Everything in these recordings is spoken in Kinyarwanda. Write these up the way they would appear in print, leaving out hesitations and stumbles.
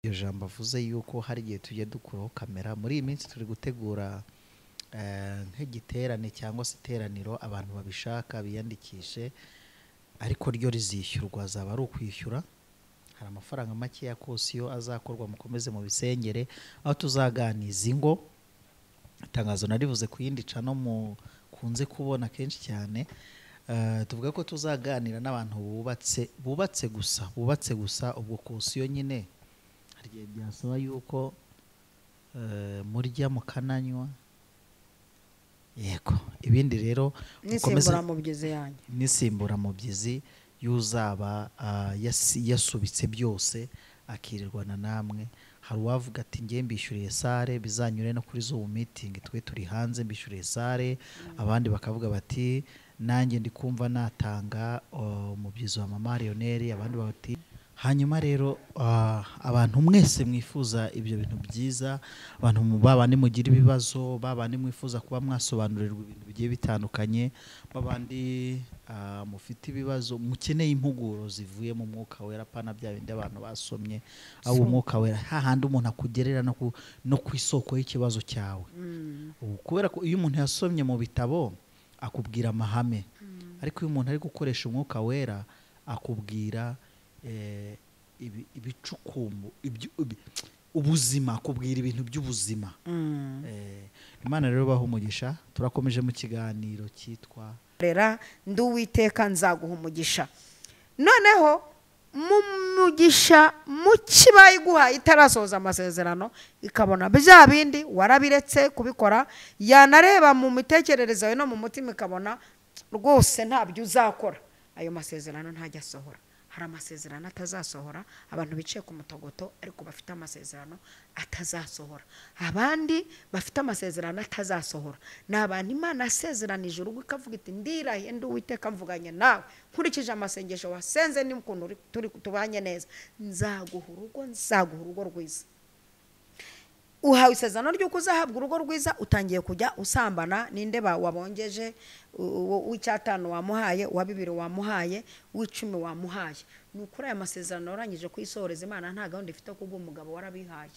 iyo jambo avuze yuko hari igihe tujya dukuraho kamera. Muri iyi minsi turi gutegura nk'igiterane cyangwa se iteraniro abantu babishaka biyandikishe, ariko ryo rizishyurwa, zaba ari ukwishyura. Hari amafaranga make ya kosiyo azakorwa, mukomeze mu bisengere, aho tuzaganiza ingo. Itangazo narivuze ku yindi cano mukunze kubona kenshi cyane. Tuvuga ko tuzaganira n'abantu bubatse gusa. Ubwo kosiyo nyine hari igihe byasaba yuko murya mukananywa, yego. Ibindi rero n'isimbura mubyizi y'uzaba yasubitse byose akirirwana namwe. Hari uwavuga ati ngiye mbishyuriye sare, bizanyure no kuri Zoom meeting, twe turi hanze mbishyuriye sare. Abandi bakavuga bati nanjye ndi kumva natanga umubyizi wa Mama Lionel. Abandi bati hanyuma rero abantu mwese mwifuza ibyo bintu byiza, abantu babandi mugira ibibazo, babandi mwifuza kuba mwasobanurirwa ibintu bigiye bitandukanye, babandi mufite ibibazo mukeneye impuguro zivuye mu Mwuka Wera, pana bya bindi abantu basomye, abo Umwuka Wera hahandi umuntu akugerera no ku isoko y'ikibazo cyawe. Kubera ko iyo umuntu yasomye mu bitabo akubwira amahame, ariko iyo umuntu ari gukoresha Umwuka Wera akubwira ibicukumbu ubuzima, akubwira ibintu by'ubuzima. Imana rero baha umugisha. Turakomeje mu kiganiro cyitwa rera ndi Uwiteka nzaguha umugisha. Noneho mu mugisha muki bayiguha itarasoza amasezerano, ikabona bya bindi warabiretse kubikora, yanareba mu mitekerereze yawe no mu mutima ikabona rwose ntabyo uzakora, ayo masezerano ntajya asohora. Hari amasezerano atazasohora, abantu bicaye ku mutogoto ariko bafite amasezerano atazasohora. Abandi bafite amasezerano atazasohora ni abantu Imana asezeranije urugo ikavuga iti ndirahiye ndi Uwiteka mvuganye nawe, nkurikije amasengesho wasenze n'ukuntu tubanye neza, nzaguha urugo rwiza. Uhawe isezerano ry'uko uzahabwa urugo rwiza, utangiye kujya usambana ninde wabongeje, w'icyatanu wamuhaye, wa 2 wamuhaye, w'icumi wamuhaye. Nukuri aya masezerano warangije kuyisohoreza, Imana nta gahunda ifite kubwo umugabo warabihaye.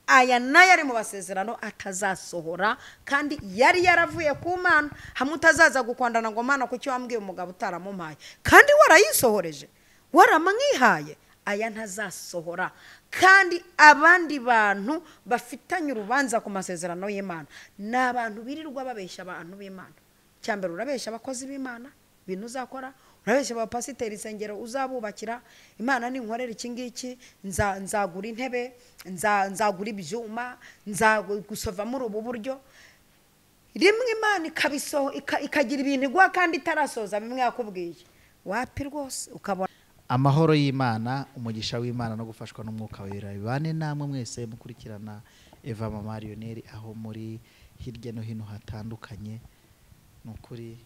Aya nayo ari mu basezerano atazasohora, kandi yari yaravuye ku Mana. Hamwe utazaza gukwandana ngo Mana kuki wambwiye umugabo utaramumpaye, kandi warayisohoreje, waramwihaye. Aya ntazasohora. Kandi abandi bantu bafitanye urubanza ku masezerano y'Imana ni abantu birirwa babeshya abantu b'Imana. Cyambere urabeshya abakozi b'Imana bintu uzakora, urabeshya abapasiteri isengero uzabubakira. Imana ninkorera iki ngiki, nzagura intebe, nzagura ibyuma, nzagusova muri ubu buryo. Rimwe Imana ikagira ibintu igwa kandi itarasoza bimwe yakubwiye. Wapi rwose ukabona. Amahoro y'Imana, umugisha w'Imana no gufashwa n'Umwuka Wera bibane namwe mwese mukurikirana Eva Mama Lionel aho muri hirya no hino hatandukanye. Nukuri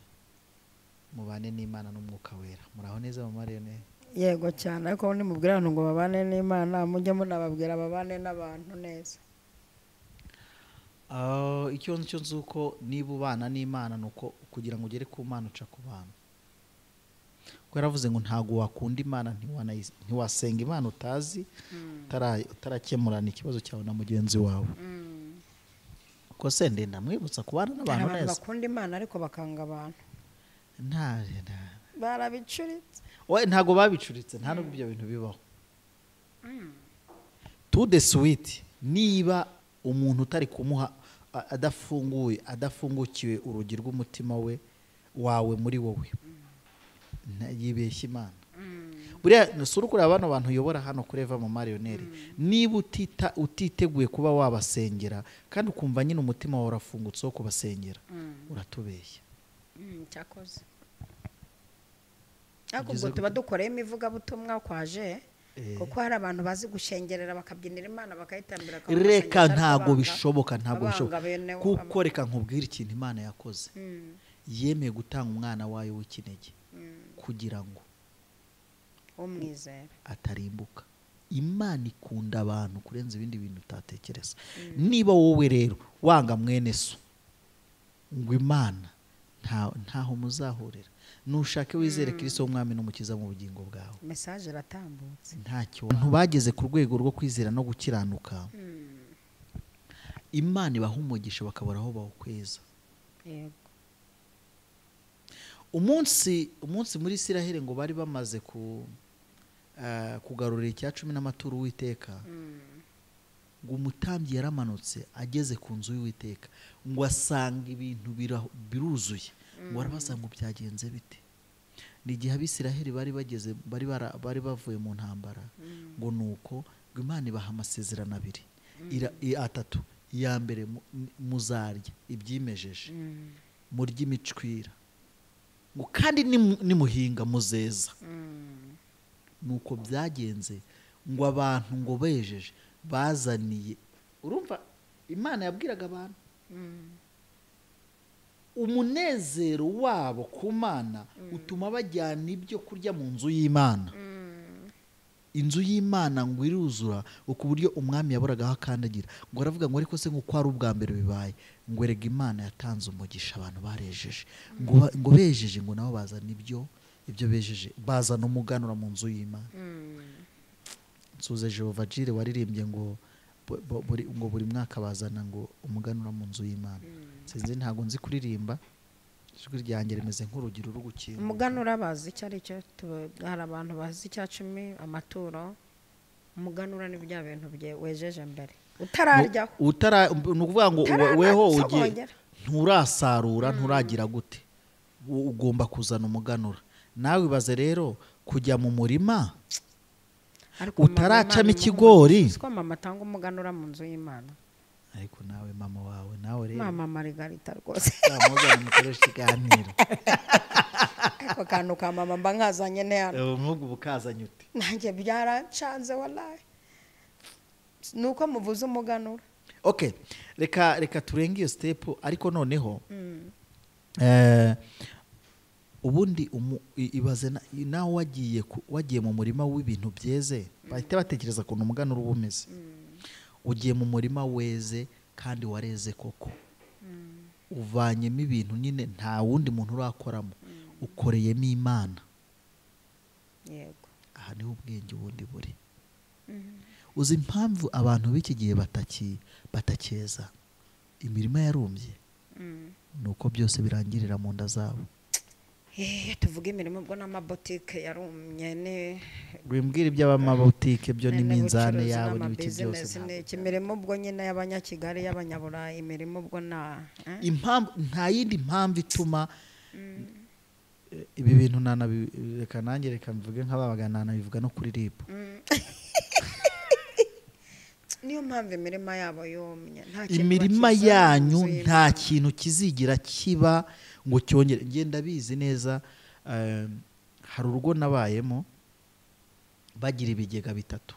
mubane n'Imana n'Umwuka Wera. Muraho neza Mama Lionel? Yego cyane, ariko nimubwira abantu ngo babane n'Imana, mujye munababwira babane n'abantu neza. Icyo nzi uko niba ubana n'Imana nuko kugira ngo ugere ku Mana uca ku bantu. Yaravuze ngo ntago wakunda Imana ntiwasenga Imana utazi, utarakemurana ikibazo cyawe na mugenzi wawe. Ko se ndenda mwibutsa kubana n'abantu neza. Bakunda Imana ariko bakanga abantu. Barabicuritse. Ntago babicuritse, nta nubwo ibyo bintu bibaho. To the sweet, niba umuntu utari kumuha adafungukiwe urugi rw'umutima wawe muri wowe, yibeshya Imana. Buriya nusura kuri abana abantu uyobora hano kuri Eva Mama Lionel, niba utiteguye kuba wabasengera kandi ukumva nyine umutima wawe urafungutse wo kubasengera, uratubeshya. Cyakoze. Akubwo tuba dukoreyemo ivugabutumwa kwaje, kuko hari abantu bazi gushengerera bakabyinira Imana bakayitambira. Reka ntago bishoboka, kuko reka nkubwira ikintu Imana yakoze. Yemeye gutanga umwana wayo w'ikinege kugira ngo umwizera atarimbuka. Imana ikunda abantu kurenza ibindi bintu utatekereza. Niba wowe rero wanga mwene so, ngo Imana ntaho muzahurira. nushake wizere Kristo w'umwami n'umukiza mu bugingo bwawe. message iratambutse. Ntacyo abantu bageze ku rwego rwo kwizera no gukiranuka, Imana ibaha umugisha bakabura aho bawukweza. Yego. Umunsi muri Isiraheli ngo bari bamaze kugarurira icya 10 n'amaturo Uwiteka, ngo umutambyi yaramanutse ageze ku nzu y'Uwiteka ngo asanga ibintu biruzuye, ngo arabaza ngo byagenze bite. Ni igihe Abisiraheli bari bavuye mu ntambara, ngo nuko ngo Imana ibaha amasezerano abiri atatu. Iya mbere muzarya ibyimejeje, murya imicwira, ngo kandi nimuhinga muzeza. Nuko byagenze ngo abantu ngo bejeje bazaniye, urumva Imana yabwiraga abantu umunezero wabo ku Mana utuma bajyana ibyo kurya mu nzu y'Imana. Inzu y'Imana ngo iruzura ku buryo umwami yaboraga aho akandagira. Ngo aravuga ngo ariko se nk'uko ari ubwa mbere bibaye, ngo erega Imana yatanze umugisha abantu barejeje, ngo bejeje ngo nabo bazana ibyo bejeje, bazana umuganura mu nzu y'Imana. Nsuze Jehova Jire waririmbye ngo buri mwaka bazana ngo umuganura mu nzu y'Imana. Sinzi, ntago nzi kuririmba, ijwi ryanjye rimeze nk'urugero rugukinga. Umuganura bazi icyo ari cyo, hari abantu bazi icya 10 amaturo. Umuganura ni bya bintu wejeje mbere utararyaho, ni ukuvuga ngo weho ugiye nturasarura, nturagira gute, ugomba kuzana umuganura. Nawe ibaze rero kujya mu murima utaracamo ikigori, siko mama atanga umuganura mu nzu y'Imana. Ariko nawe mama wawe, nawe rero mama Margarita rwose muzana mukoresha ikiganiro. Ako kantu ka mama mba nkazanye ne hano, umwuga ubukazanye ute? Nanjye byaracanze wallahi, nuko muvuze umuganura. Okay, reka turenge iyo step. Ariko noneho ubundi ibaze nawe wagiye mu murima w'ibintu byeze, bahita batekereza ko umuganura uba umeze. Ugiye mu murima weze kandi wareze koko, uvanyemo ibintu nyine nta wundi muntu urakoramo, ukoreyemo Imana. Yego, aha niho ubwenge ubundi buri. Uzi impamvu abantu b'iki gihe batakeza imirima yarumbye? Nuko byose birangirira mu nda zabo. Tuvuge imirimo ubwo n'amabotike yarumye ne Wimbwira iby'amabotike byo n'imizane yabo n'ibiki byose. Imirimo ubwo nyine y'Abanyakigali, y'Abanyaburayi, imirimo ubwo impamvu, nta yindi mpamvu ituma ibi bintu reka nanjye reka mvuge nk'ababaga bivuga no kuri RIB. Niyo mpamvu imirima yabo yumye. Imirima yanyu nta kintu kizigira kiba ngo cyongere. Ngenda bizi neza, hari urugo nabayemo bagira ibigega bitatu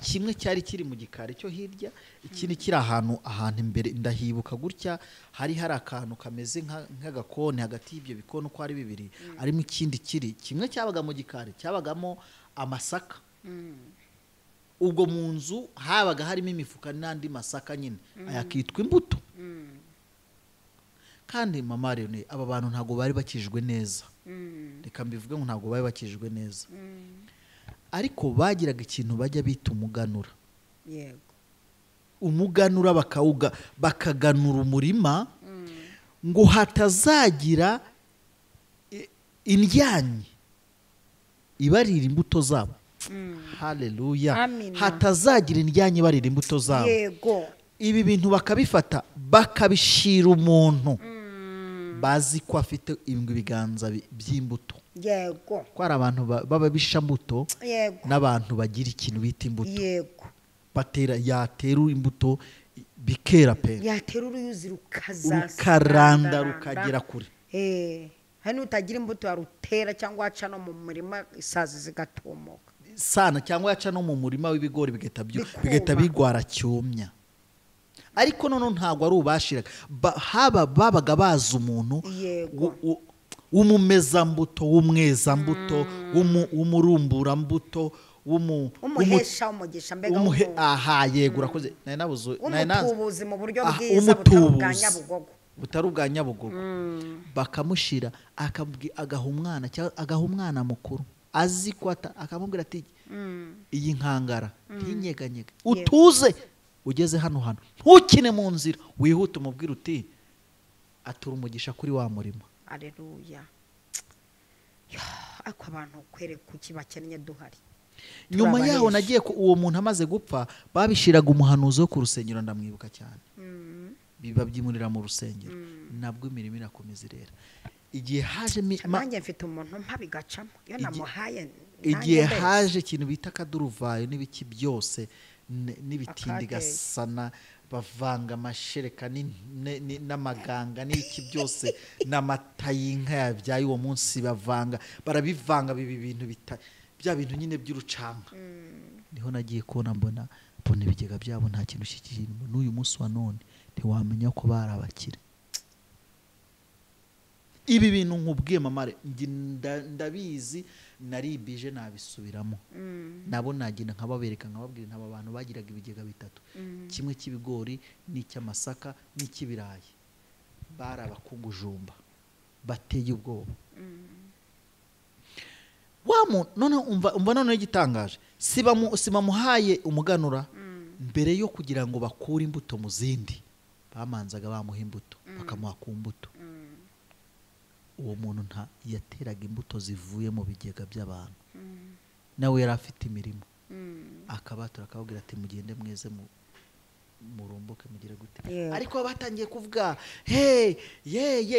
kimwe cyari kiri mu gikari cyo hirya, ikindi kiri ahantu imbere ndahibuka gutya, hari akantu kameze nk'agakoni hagati y'ibyo bikoni uko ari bibiri, arimo ikindi kimwe cyabaga mu gikari cyabagamo amasaka. Ubwo mu nzu habaga harimo imifuka n'andi masaka nyine, ayakitwa imbuto. Kandi mama rero aba bantu ntago bari bakijwe neza, reka mbivuge ngo ntago bari bakijwe neza, ariko bagiraga ikintu bajya bita umuganura. Yego, umuganura bakaganura umurima ngo hatazagira indyanyi ibarira imbuto zabo. Haleluya. Hatazagira indyanyi ibarira imbuto zabo. Yego, ibi bintu bakabifata bakabishira umuntu bazi ko afite ibiganza by'imbuto. Yego, ko ari abantu b'ababishambuto n'abantu bagira ikintu bita imbuto. Yego, yatera imbuto bikera pe, yatera uruyuzi rukaranda rukagera kure. Hano utagira imbuto yarutera cyangwa aca no mu murima isazi zigatumuka sana, cyangwa yaca no mu murima w'ibigori bigahita bigwara cyumya. Ariko none ntago ari ubashiraga, babaga baza umuntu w'umumezambuto, w'umwezambuto, w'umurumburambuto, umuhesha umugisha, mbega aha yego urakoze. umutubuzi mu buryo bwiza bwa Nyabugogo. butari ubwa Nyabugogo bakamushira agaha umwana cyangwa agaha umwana mukuru azi ko akamubwira ati iyi nkangara ntinyeganyege utuze ugeze hano ntukine mu nzira wihute umubwira uti atura umugisha kuri wa murimo. Aleluya. Ako abantu kwere kuki bakennye duhari. Nyuma yaho nagiye uwo muntu amaze gupfa babishiraga umuhanuzi wo ku rusengero ndamwibuka cyane. Biba byimurira mu rusengero nabwo imirimo irakomeza irera. Igihe haje nanjye mfite umuntu mpabigacamo yo namuhaye igihe haje ikintu bita kaduruvayo n'ibiki byose n'ibitindi gasana bavanga amashereka n'amaganga n'iki byose n'amata y'inka yabyaye uwo munsi barabivanga bibi bintu bya bintu nyine by'urucanga. Niho nagiye kubona mbona ibigega byabo nta kintu shikije n'uyu munsi wa none ntiwamenya ko barabakire. Ibi bintu nkubwiye mamare ndabizi naribije nabisubiramo nabo nagenda nkababereka nkababwira ntaba abantu bagiraga ibigega bitatu kimwe cy'ibigori n'icy'amasaka n'icy'ibirayi barabakugujumba bateye ubwoba. None umva none igitangaje siba muhaye umuganura mbere yo kugira ngo bakure imbuto mu zindi bamanzaga bamuha imbuto bakamuha ku mbuto. Uwo muntu yateraga imbuto zivuye mu bigega by'abantu nawe yari afite imirimo akabatura akababwira ati mugende mweze murumbuke mugire gute. Ariko batangiye kuvuga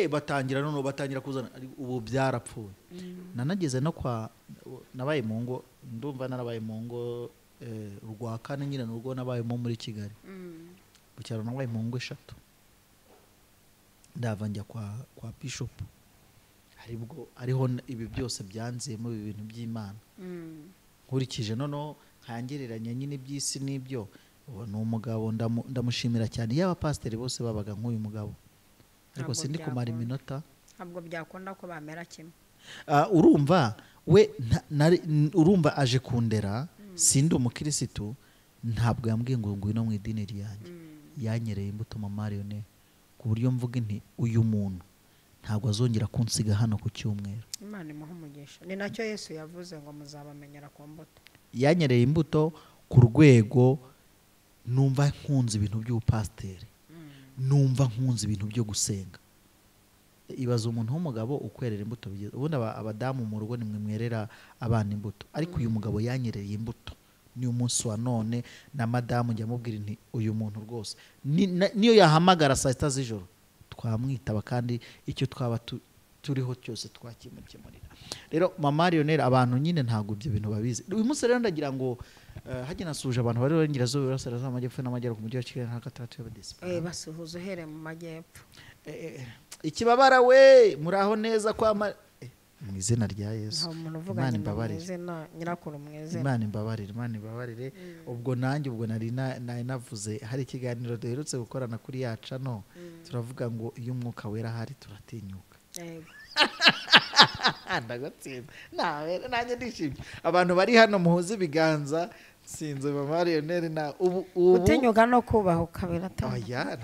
batangira batangira kuzana ubu byarapfuye. Nanageze no nabaye mu ngo ndumva narabaye mu ngo rwa kane nyine n'urwo nabayemo muri Kigali bucyaro nabaye mu ngo 3 ndava njya kwa Bishop ariho ibi byose byanziyemo ibintu by'Imana nkurikije noneho nkangereranya nyine iby'isi n'ibyo uwo ni umugabo ndamushimira cyane yaba pasiteri bose babaga nk'uyu mugabo ariko sindi kumara iminota ntabwo byakunda ko bamera kimwe. Urumva we urumva aje kundera sindi umukirisitu ntabwo yambwiye ngo ngwino mu idini ryanjye yanyereye imbuto mu Mariyone ku buryo mvuga nti uyu muntu ntabwo azongera kunsiga hano ku cyumweru. Imana imuha umugisha ni nacyo Yesu yavuze ngo muzabamenyera ku mbuto. Yanyereye imbuto ku rwego numva nkunze ibintu by'ubupasiteri numva nkunze ibintu byo gusenga. Ibaza umuntu w'umugabo ukwerera imbuto ubundi abadamu mu rugo nimwe mwerera abana imbuto ariko uyu mugabo yanyereye imbuto ni umunsi wa none na madamu njya mubwira nti uyu muntu rwose niyo yahamagara saa 7 z'ijoro twamwitaba kandi icyo twaba turiho cyose twakimukemurira. Rero mama Lionel abantu nyine ntago ibyo bintu babizi. Uyu munsi rero ndagira ngo hajye nasuje abantu bari barengerazo birasaraza amajyepfo n'amajyaruguru ku mujyi wa Kigali nka gatatu y'abadisipa. Basuhuza uhere mu majyepfo. Ikibabara we muraho neza kwa mu izina rya Yesu. Imana imbabarire. Nyirakuru mu izina. Imana imbabarire. Ubwo nanjye ubwo nari navuze hari ikiganiro duherutse gukorana kuri yaca no turavuga ngo iyo umwuka wera hari turatinyuka. Yego. Ndagotsinda. Nanjye ndishimye. Abantu bari hano muhuze ibiganza sinze mama Lionel na ubu utinyuka no kubaho kabira ta. Oya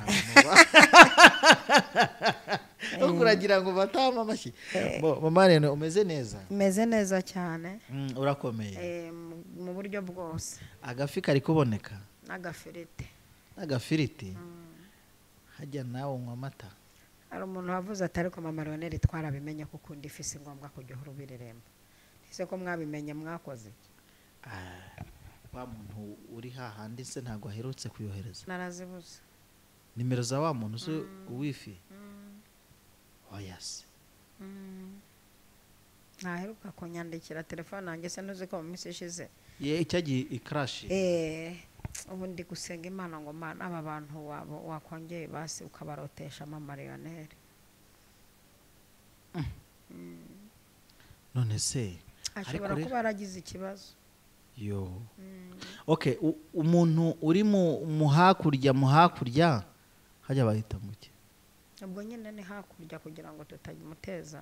ukuragira ngo batama amashyi. Mama Lionel umeze neza? Umeze neza cyane. Urakomeye. Mu buryo bwose. Agafi kari kuboneka? N'agafiriti. Hajya nawe unywa amata? Hari umuntu wavuze ati ariko mama Lionel twarabimenye kuko ndi fisi ngombwa kujya urubireremba. Ese ko mwabimenye mwakoze? Wa muntu uri hahandi se ntago aherutse kuyohereza? Narazibuze. Nimero za wa muntu se wifi? Yes. Naheruka kunyandikira telefone nanjye se nuzi ko mu minsi ishize. Icyagiye ikrash. Ubu ndi gusenga Imana ngo Mana aba bantu wabo wakongeye basi ukabarotesha mama Lionel. None se ashobora kuba aragize ikibazo. Yo. Okay, umuntu uri mu hakurya hajya bahita muke. Ubwo nyine ni hakurya kugira ngo tutajimuteza.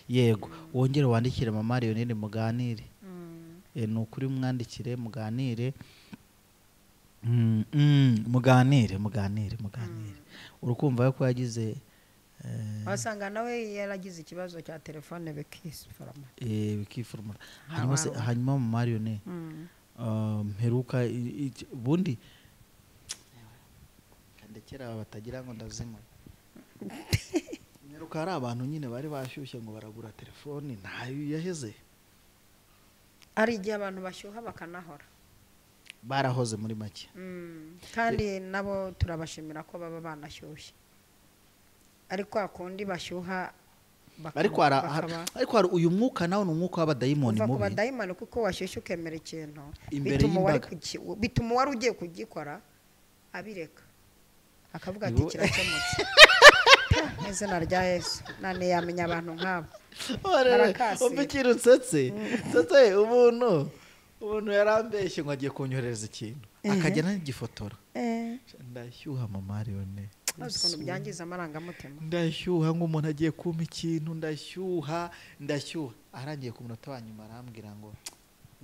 Yego. Wongere wandikire mama Lionel muganire. Nukuri mwandikire muganire. muganire urukumva ko yagize wasanga nawe yaragize ikibazo cya telefone bikisforoma bikifurumura hanyuma mu Mariyone mperuka ubundi kandekera batagira ngo ndazima mperuka hari abantu nyine bari bashyushye ngo baragura telefoni ntayo yaheze ari igihe abantu bashyuha bakanahora barahoze muri make kandi nabo turabashimira ko baba banashyushye ariko akundi bashyuha ariko hari uyu mwuka nawo ni umwuka w'abadayimoni mubi kuva ku badayimoni kuko washyushye ukemera ikintu imbere y'imbaga bituma uwari ugiye kugikora abireka akavuga ati kirakemutse izina rya Yesu nane yamenya abantu nk'abo umvikira utsetse umuntu yarambeshye ngo agiye kunyohereza ikintu akajya n'agifotora ndashyuha mu Mariyone azi ukuntu byangiza amarangamutima ndashyuha nk'umuntu agiye kumpa ikintu ndashyuha arangiye ku munota wa nyuma arambwira ngo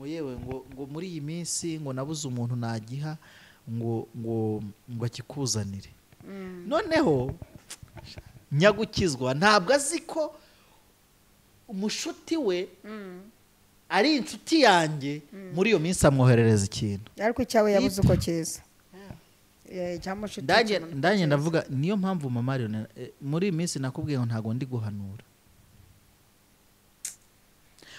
yewe ngo muri iyi minsi ngo nabuze umuntu nagiha ngo akikuzanire noneho nyagukizwa ntabwo azi ko umushuti we ari inshuti yanjye muri iyo minsi amwoherereza ikintu ariko icyawe yabuze uko kiza ndanjye ndavuga niyo mpamvu mama Mariyone muri iyi minsi nakubwiye ngo ntabwo ndi guhanura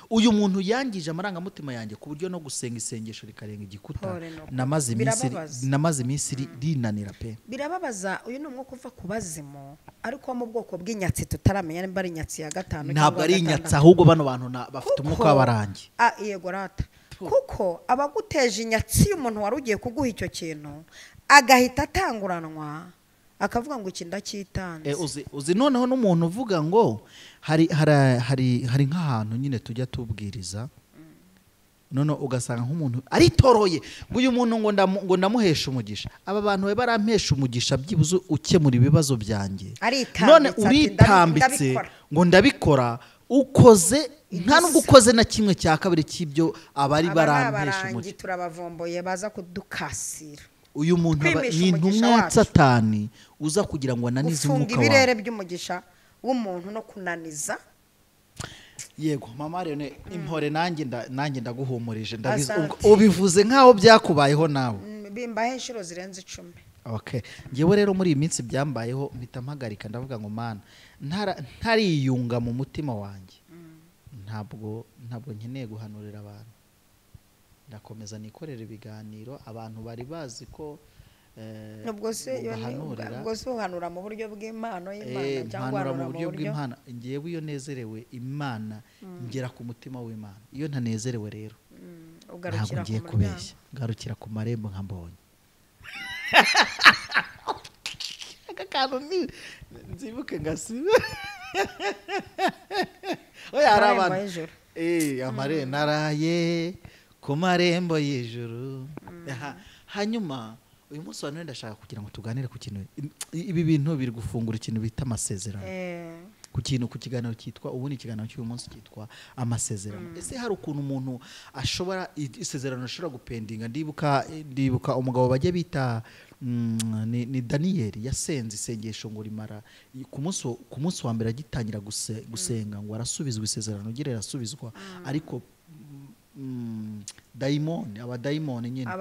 uyu muntu yangije amarangamutima yanjye ku buryo no gusenga isengesho rikarenga igikuta namaze iminsi rinanira pe birababaza uyu ni umwuka uva ku bazimu ariko wo mu bwoko bw'inyatsi tutaramenya nimba ari inyatsi ya 5 ntabwo ari inyatsi ahubwo bano bantu bafite umwuka w'abarangi yego rata kuko abaguteje inyatsi y'umuntu wari ugiye kuguha icyo kintu agahita atanguranwa akavuga ngo iki ndacyitanze uzi noneho n'umuntu uvuga ngo hari nk'ahantu nyine tujya tubwiriza none ugasanga nk'umuntu aritoroye ngo uyu muntu ngo ndamuhesha umugisha aba bantu we barampesha umugisha byibuze ukemura ibibazo byanjye none uritambitse ngo ndabikora ukoze nta nubwo ukoze na kimwe cya kabiri cy'ibyo abari barampesha umugisha turabavomboye baza kudukasira uyu muntu ni intumwa ya Satani uza kugira ngo ananize umwuka wawe ibirere by'umugisha w'umuntu no kunaniza yego mama Mariyone impore nanjye ndaguhumurije ubivuze nkaho byakubayeho nawe bimbahe inshuro zirenze 10 okay ngewe rero muri iyi minsi byambayeho mpita mpagarika ndavuga ngo mana ntariyunga mu mutima wanjye ntabwo nkeneye guhanurira abantu ndakomeza nikorera ibiganiro abantu bari bazi ko ubwo se uhanura mu buryo bw'impano y'Imana cyangwa mu buryo bw'impano ngewe iyo nezerewe Imana ngera ku mutima w'Imana iyo ntanezerewe rero ntabwo ngiye kubeshya garukira ku marembo nkambonye akakantu nzibuke ngasiba oya hari abantu amare naraye ku marembo y'ijuru hanyuma uyu munsi wa none ndashaka kugira ngo tuganire ku kintu ibi bintu biri gufungura ikintu bita amasezerano ku kiganiro cyitwa ubundi ikiganiro cy'uyu munsi cyitwa amasezerano ese hari ukuntu umuntu ashobora isezerano ashobora gupendinga ndibuka umugabo bajya bita ni Daniyeli yasenze isengesho ngo rimara ku munsi wa mbere agitangira gusenga ngo arasubizwa isezerano gire arasubizwa ariko abadayimoni nyine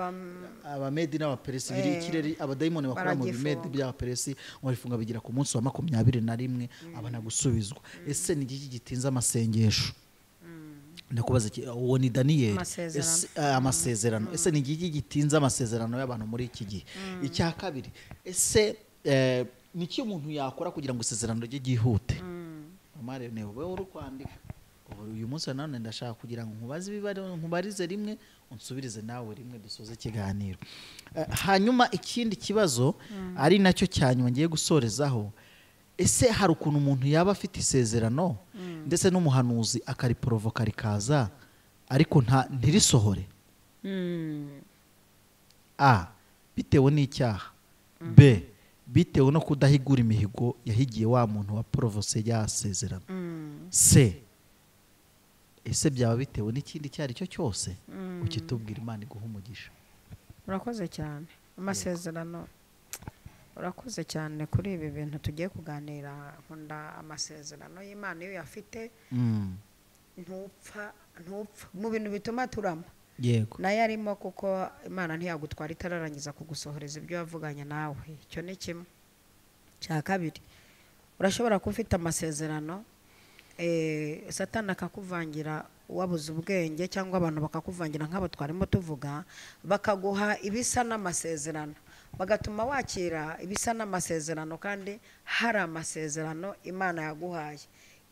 abamedi n'abaperesi biri ikirere abadayimoni bakora mu bimedi by'abaperesi barifunga bigira ku munsi wa 21 abana gusubizwa ese ni iki gitinza amasengesho ndakubaza uwo ni Daniyeli amasezerano ese ni iki gitinza amasezerano y'abantu muri iki gihe icya kabiri ese niki umuntu yakora kugira ngo isezerano rye gihute amare ne wowe uri kwandika uyu munsi nanone ndashaka kugira ngo nkubarize rimwe unsubirize nawe rimwe dusoze ikiganiro hanyuma ikindi kibazo ari nacyo cyanyuma ngiye gusorezaho ese hari ukuntu umuntu yaba afite isezerano ndetse n'umuhanuzi akariprovoka rikaza ariko ntirisohore bitewe n'icyaha b bitewe no kudahigura imihigo yahigiye wa muntu wa provose yasezerano ese byaba bitewe n'ikindi cyari cyo cyose ukitubwira Imana iguha umugisha urakoze cyane amasezerano urakoze cyane kuri ibi bintu tugiye kuganira. Nkunda amasezerano y'Imana, iyo yafite ntupfa mu bintu bituma turama. Yego. Nayo arimo, kuko Imana ntiyagutwara itararangiza kugusohoreza ibyo yavuganye nawe. Icyo ni kimwe. Cya kabiri, urashobora kuba ufite amasezerano Satani akakuvangira wabuze ubwenge, cyangwa abantu bakakuvangira nk'abo twarimo tuvuga, bakaguha ibisa n'amasezerano, bagatuma wakira ibisa n'amasezerano kandi hari amasezerano Imana yaguhaye.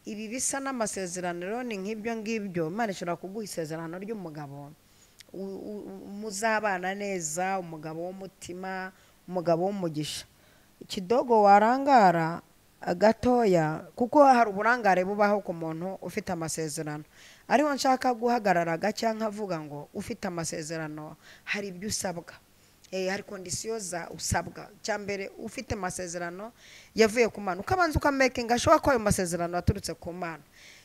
Ibi bisa n'amasezerano rero ni nk'ibyo ngibyo. Imana ishobora kuguha isezerano ry'umugabo muzabana neza, umugabo w'umutima, umugabo w'umugisha. Ikidogo warangara gatoya, kuko hari uburangare bubaho ku muntu ufite amasezerano. Ariho nshaka guhagarara gake nkavuga ngo ufite amasezerano hari ibyo usabwa, hari kondisiyo za usabwa. Cyambere ufite amasezerano yavuye ku Mana, ukabanza ukamakinga ashobora ko ayo masezerano aturutse ku Mana.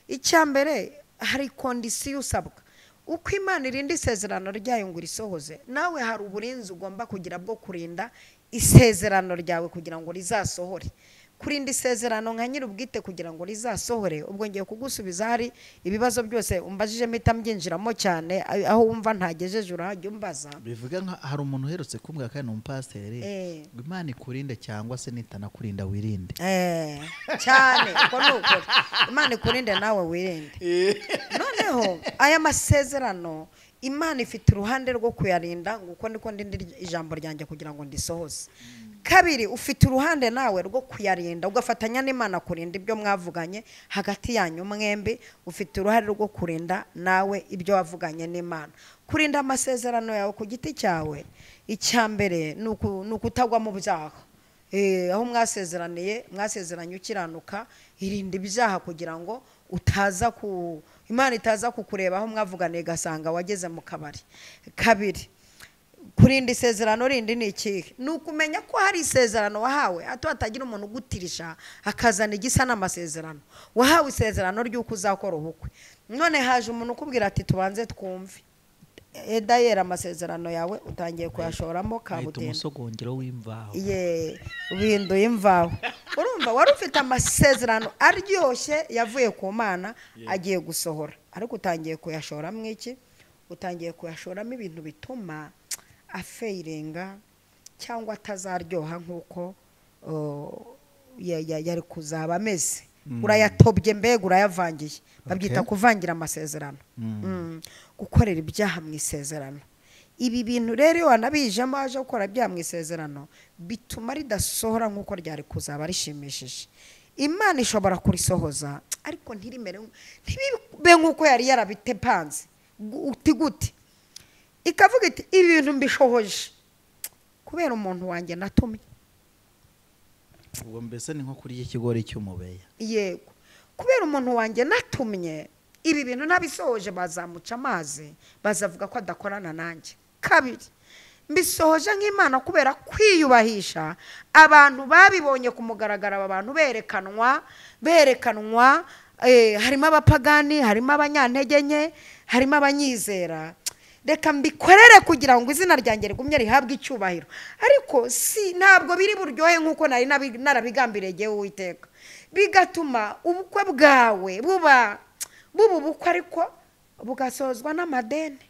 Icyambere hari kondisiyo usabwa. Uko Imana irinda isezerano ryayo ngo risohoze, nawe hari uburinzi ugomba kugira bwo kurinda isezerano ryawe kugira ngo rizasohore. Kurinda isezerano nka nyir'ubwite kugira ngo rizasohore, ubwo ngiye kugusubiza hari ibibazo byose umbajije mpita mbyinjiramo cyane, aho wumva ntagejeje urajya umbaza. Bivuga nka hari umuntu uherutse kumbwira kandi umupasiteri ngo Imana ikurinde cyangwa se nitanakurinda wirinde. Cyane uko ni ukuri, Imana ikurinde nawe wirinde. Noneho aya masezerano Imana ifite uruhande rwo kuyarinda, nguko niko ndindi ijambo ryanjye kugira ngo ndisohoze. Kabiri, ufite uruhande nawe rwo kuyarinda, ugafatanya n'Imana kurinda ibyo mwavuganye hagati yanyu mwembi. Ufite uruhare rwo kurinda nawe ibyo wavuganye n'Imana. Kurinda amasezerano yawe ku giti cyawe, icyambere ni ukutagwa mu byaha. Aho mwasezeranye ukiranuka, irinda ibyaha kugira ngo Imana itaza kukureba aho mwavuganiye gasanga wageze mu kabari. Kabiri, kurinda isezerano rindi ni ikihe? Ni ukumenya ko hari isezerano wahawe, hato hatagira umuntu ugutirisha akazana igisa n'amasezerano. Wahawe isezerano ry'uko uzakora ubukwe, none haje umuntu ukubwira ati tubanze twumve. Edayera amasezerano yawe utangiye kuyashoramo kabutenda. Umusogongero w'imvaho. Ubihinduye imvaho. Urumva wari ufite amasezerano aryoshye yavuye ku Mana agiye gusohora, ariko utangiye kuyashoramo iki? Utangiye kuyashoramo ibintu bituma afeiringa cyangwa atazaryoha nk'uko yari kuzaba ameze. Urayatobye mbega urayavangiye. Babyita kuvangira amasezerano. Gukorera ibyaha mu isezerano. Ibi bintu rero wanabijemo aje gukora ibyaha mu isezerano bituma ridasohora nk'uko ryari kuzaba rishimishije. Imana ishobora kurisohoza ariko ntirimere ntibibe nk'uko yari yarabitepanze. Uti gute? Ikavuga iti ibi bintu mbishohoje kubera umuntu wanjye natumye. Ubwo mbese ni nko kuri ikigori cy'umubeya. Yego, kubera umuntu wanjye natumye ibi bintu nabisohoje, bazamuca amazi, bazavuga ko adakorana nanjye. Kabiri, mbisohoje nk'Imana kubera kwiyubahisha. Abantu babibonye ku mugaragaro, abantu berekanwa harimo abapagani, harimo abanyantege nke, harimo abanyizera. Reka mbikorere kugira ngo izina ryanjye rigumye rihabwe icyubahiro. Ariko ntabwo biri buryohe nk'uko nari narabigambiriye Uwiteka. Bigatuma ubukwe bwawe buba ubukwe ariko bugasozwa n'amadeni.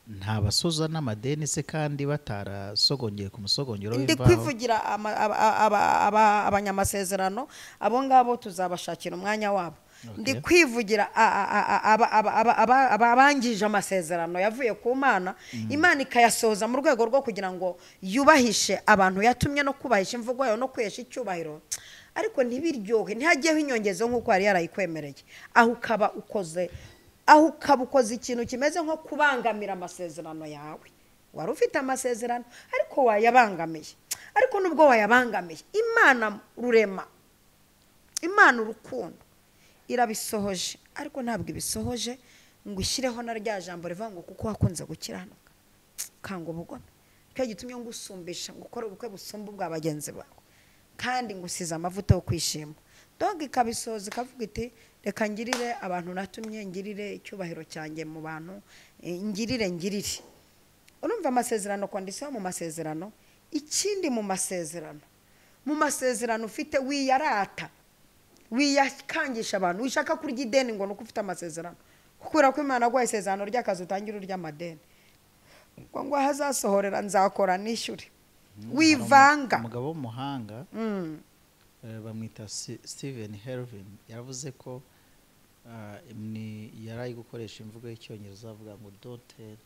Nta basoza n'amadeni se kandi batarasogongeye ku musogongero w'imvaho. Ndi kwivugira abanyamasezerano, abo ngabo tuzabashakira umwanya wabo. Ndi kwivugira abangije amasezerano yavuye ku Mana. Imana ikayasoza mu rwego rwo kugira ngo yubahishe abantu yatumye no kubahisha imvugo yayo no kwesha icyubahiro. Ariko ntibiryohe, ntihagiyeho inyongezo nk'uko yari yarayikwemereye. Aho ukaba ukoze ikintu kimeze nko kubangamira amasezerano yawe. Wari ufite amasezerano ariko wayabangamiye. Ariko nubwo wayabangamiye, Imana rurema, Imana urukundo irabisohoje, ariko ntabwo ibisohoje ngo ishyireho na rya jambo rivuga ngo kuko wakunze gukiranuka kanga ubugome. Cyo gitumye ngo usumbisha ngo ukore ubukwe busumba bwa bagenzi bawe, kandi ngo usize amavuta yo kwishima. Donc ikabisoza ikavuga iti reka ngirire abantu natumye, ngirire icyubahiro cyanjye mu bantu, ngirire. urumva amasezerano, kondisiyo mu masezerano. Ikindi mu masezerano ufite wiyarata, wiyakangisha abantu, wishaka kurya ideni ngo nuko ufite amasezerano, kubera ko Imana aguhaye isezerano ry'akazi utangira urya amadeni ngo hazasohorera nzakora nishyure. Wivanga. Umugabo w'umuhanga bamwita Stephen Hervin yaravuze ko yarayi gukoresha imvugo y'Icyongereza avuga ngo don't tell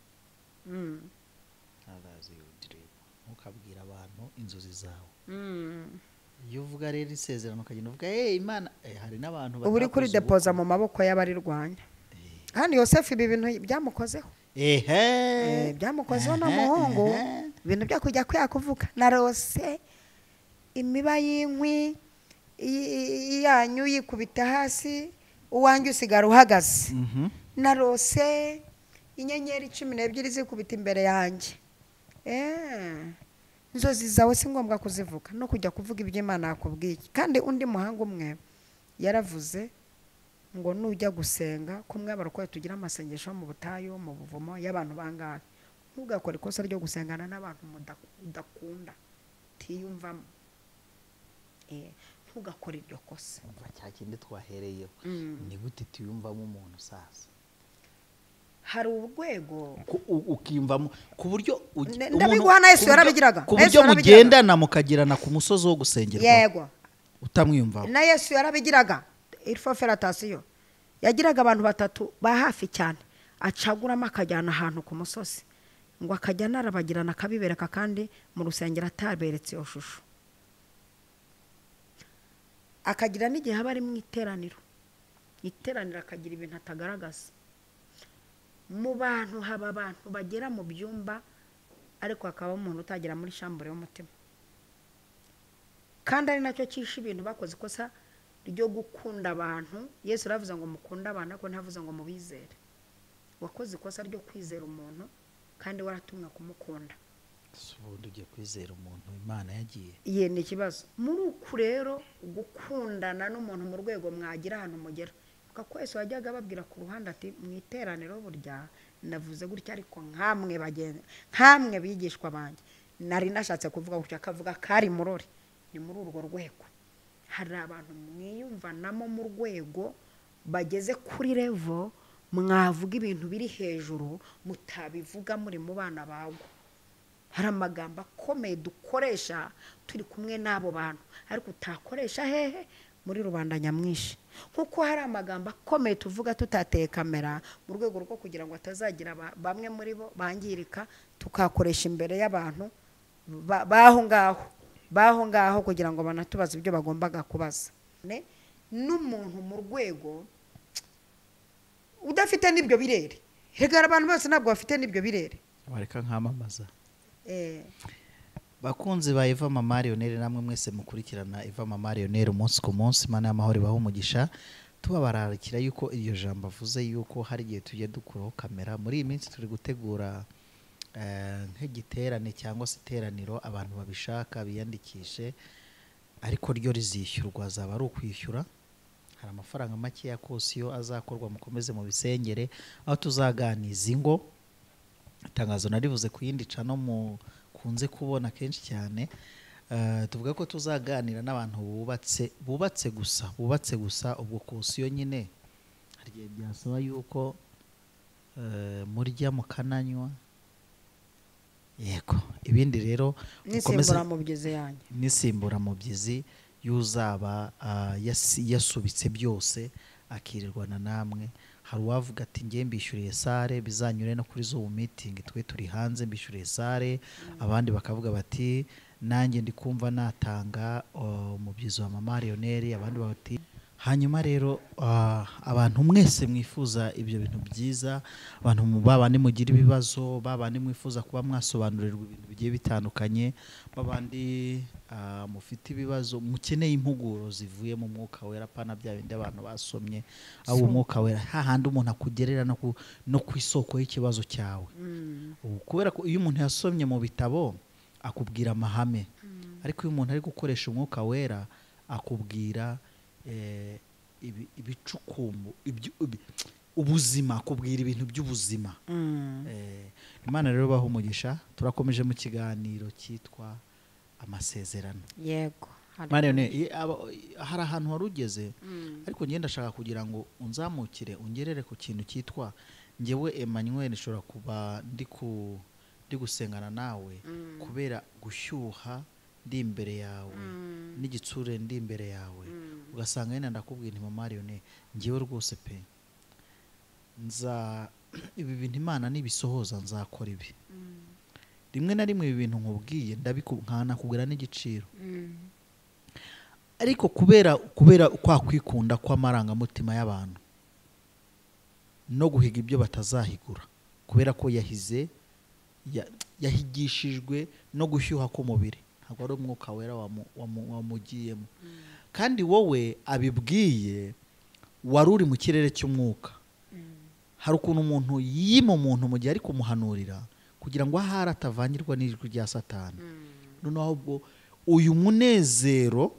others your dream, ntukabwira abantu inzozi zawe. Iyo uvuga rero isezerano ukagenda uvuga Imana, hari n'abantu ubu uri kuri depoza mu maboko y'abarirwanya. Kandi Yosefu ibi bintu byamukozeho, byamukozeho n'umuhungu, ibintu byo kujya kuvuga narose imiba y'inkwi yanyu yikubita hasi, uwanjye usigara uhagaze. Narose inyenyeri 12 zikubita imbere yanjye. Inzozi zawe si ngombwa kuzivuga no kujya kuvuga ibyo Imana yakubwiye. Kandi undi muhanga umwe yaravuze ngo nujya gusenga, kumwe abarokore tugira amasengesho mu butayu, mu buvumo y'abantu bangahe, ntugakore ikosa ryo gusengana n'abantu mudakunda tiyumvamo. Ntugakore iryo kosa. Cya kindi twahereyeho ni gute tuyumvamo umuntu sasa. Hari urwego ukimvamo ku buryo ndabiguha na Yesu yarabigiraga, ku buryo mugendana mukagirana ku musozi wo gusengerwa. Yego, utamwiyumvamo. Na Yesu yarabigiraga. Ilfoferatasiyo yagiraga abantu batatu ba hafi cyane, acaguramo akajyana ahantu ku musozi ngo akajya narabagirana akabibereka, kandi mu rusengero ataberetse iyo shusho. Akagira n'igihe haba ari mu iteraniro akagira ibintu atagaragaza. Mu bantu haba abantu bagera mu byumba, ariko hakaba umuntu utagira muri shambure y'umutima, kandi ari nacyo cyishe ibintu bakoze ikosa ryo gukunda abantu. Yesu aravuze ngo mukunda abantu, ariko ntavuze ngo mubizere. Wakoze ikosa ryo kwizera umuntu kandi waratumwa kumukunda. Ubundi ugiye kwizera umuntu Imana yagiye. Ni ikibazo. Muri uku rero gukundana n'umuntu mu rwego mwagira ahantu mugera, kuko Yesu wajyaga babwira ku ruhande ati mwiteraniro burya navuze gutya, ariko nkamwe bigishwa banjye nari nashatse kuvuga gutya, akavuga kari murori. Ni muri urwo rwego hari abantu mwiyumvanamo mu rwego bageze kuri level mwavuga ibintu biri hejuru mutabivuga muri mu bana bawe. Hari amagambo akomeye dukoresha turi kumwe n'abo bantu, ariko utakoresha hehe muri rubanda nyamwinshi. Nkuko hari amagambo akomeye tuvuga tutateye kamera mu rwego rwo kugira ngo atazagira bamwe muri bo bangirika, tukakoresha imbere y'abantu baho ngaho kugira ngo banatubaze ibyo bagombaga kubaza. N'umuntu mu rwego udafite n'ibyo birere, hegara abantu bose ntabwo bafite n'ibyo birere. Bareka nkamamaza. Bakunzi ba Eva Mama Lionel, namwe mwese mukurikirana Eva Mama Lionel umunsi ku munsi, Imana y'amahoro ibaho umugisha. Tubabararikira yuko iryo jambo avuze yuko hari igihe tujye dukuraho kamera. Muri iyi minsi turi gutegura nk'igiterane cyangwa se iteraniro, abantu babishaka biyandikishe, ariko ryo rizishyurwa, zaba ari ukwishyura. Hari amafaranga make ya kosiyo azakorwa, mukomeze mu bisengere, aho tuzaganiza ingo. Itangazo narivuze ku yindi cano mukunze kubona kenshi cyane. Tuvuga ko tuzaganira n'abantu bubatse gusa. Ubwo kosiyo nyine hari igihe byasaba yuko murya mukananywa. Yego, ibindi rero nisimbura mubyizi yuzaba yasubitse byose akirirwana namwe. Hari uwavuga ati ngiye mbishyuriye sare, bizanyure no kuri Zoom meeting, twe turi hanze mbishyuriye sare. Abandi bakavuga bati nanjye ndi kumva natanga umubyizi wa Mama Lionel. Abandi bati hanyuma rero abantu mwese mwifuza ibyo bintu byiza, abantu babandi mugira ibibazo, babandi mwifuza kuba mwasobanurirwa ibintu bigiye bitandukanye, babandi mufite ibibazo mukeneye impuguro zivuye mu mwuka wera, pana bya bindi abantu basomye, abo umwuka wera hahandi umuntu akugerera no ku isoko y'ikibazo cyawe. Kubera ko iyo umuntu yasomye mu bitabo akubwira amahame, ariko iyo umuntu ari gukoresha umwuka wera akubwira ibicukumbu ubuzima, kubwira ibintu by'ubuzima. Imana rero baho umugisha. Turakomeje mu kiganiro cyitwa amasezerano. Yego. Mariyone, hari ahantu wari ugeze, ariko njye ndashaka kugira ngo unzamukire ungerere ku kintu cyitwa njyewe Emmanuel nshobora kuba ndi gusengana nawe kubera gushyuha ndi imbere yawe n'igitsure ndi imbere yawe, ugasanga yenda ndakubwira nti Mariyone, njyewe rwose pe ibi bintu Imana nibisohoza nzakora ibi. Rimwe na rimwe ibi bintu nkubwiye nkanakubwira n'igiciro, ariko kubera kwa kwikunda kw'amarangamutima y'abantu no guhiga ibyo batazahigura, kubera ko yahigishijwe no gushyuha k'umubiri, ntabwo ari umwuka wera wamugiyemo. kandi wowe abibwiye wari uri mu kirere cy'umwuka. Hari ukuntu umuntu yima umuntu mu gihe ari kumuhanurira kugira ngo ahari atavangirwa n'ijwi rya Satani. Noneho ahubwo uyu munezero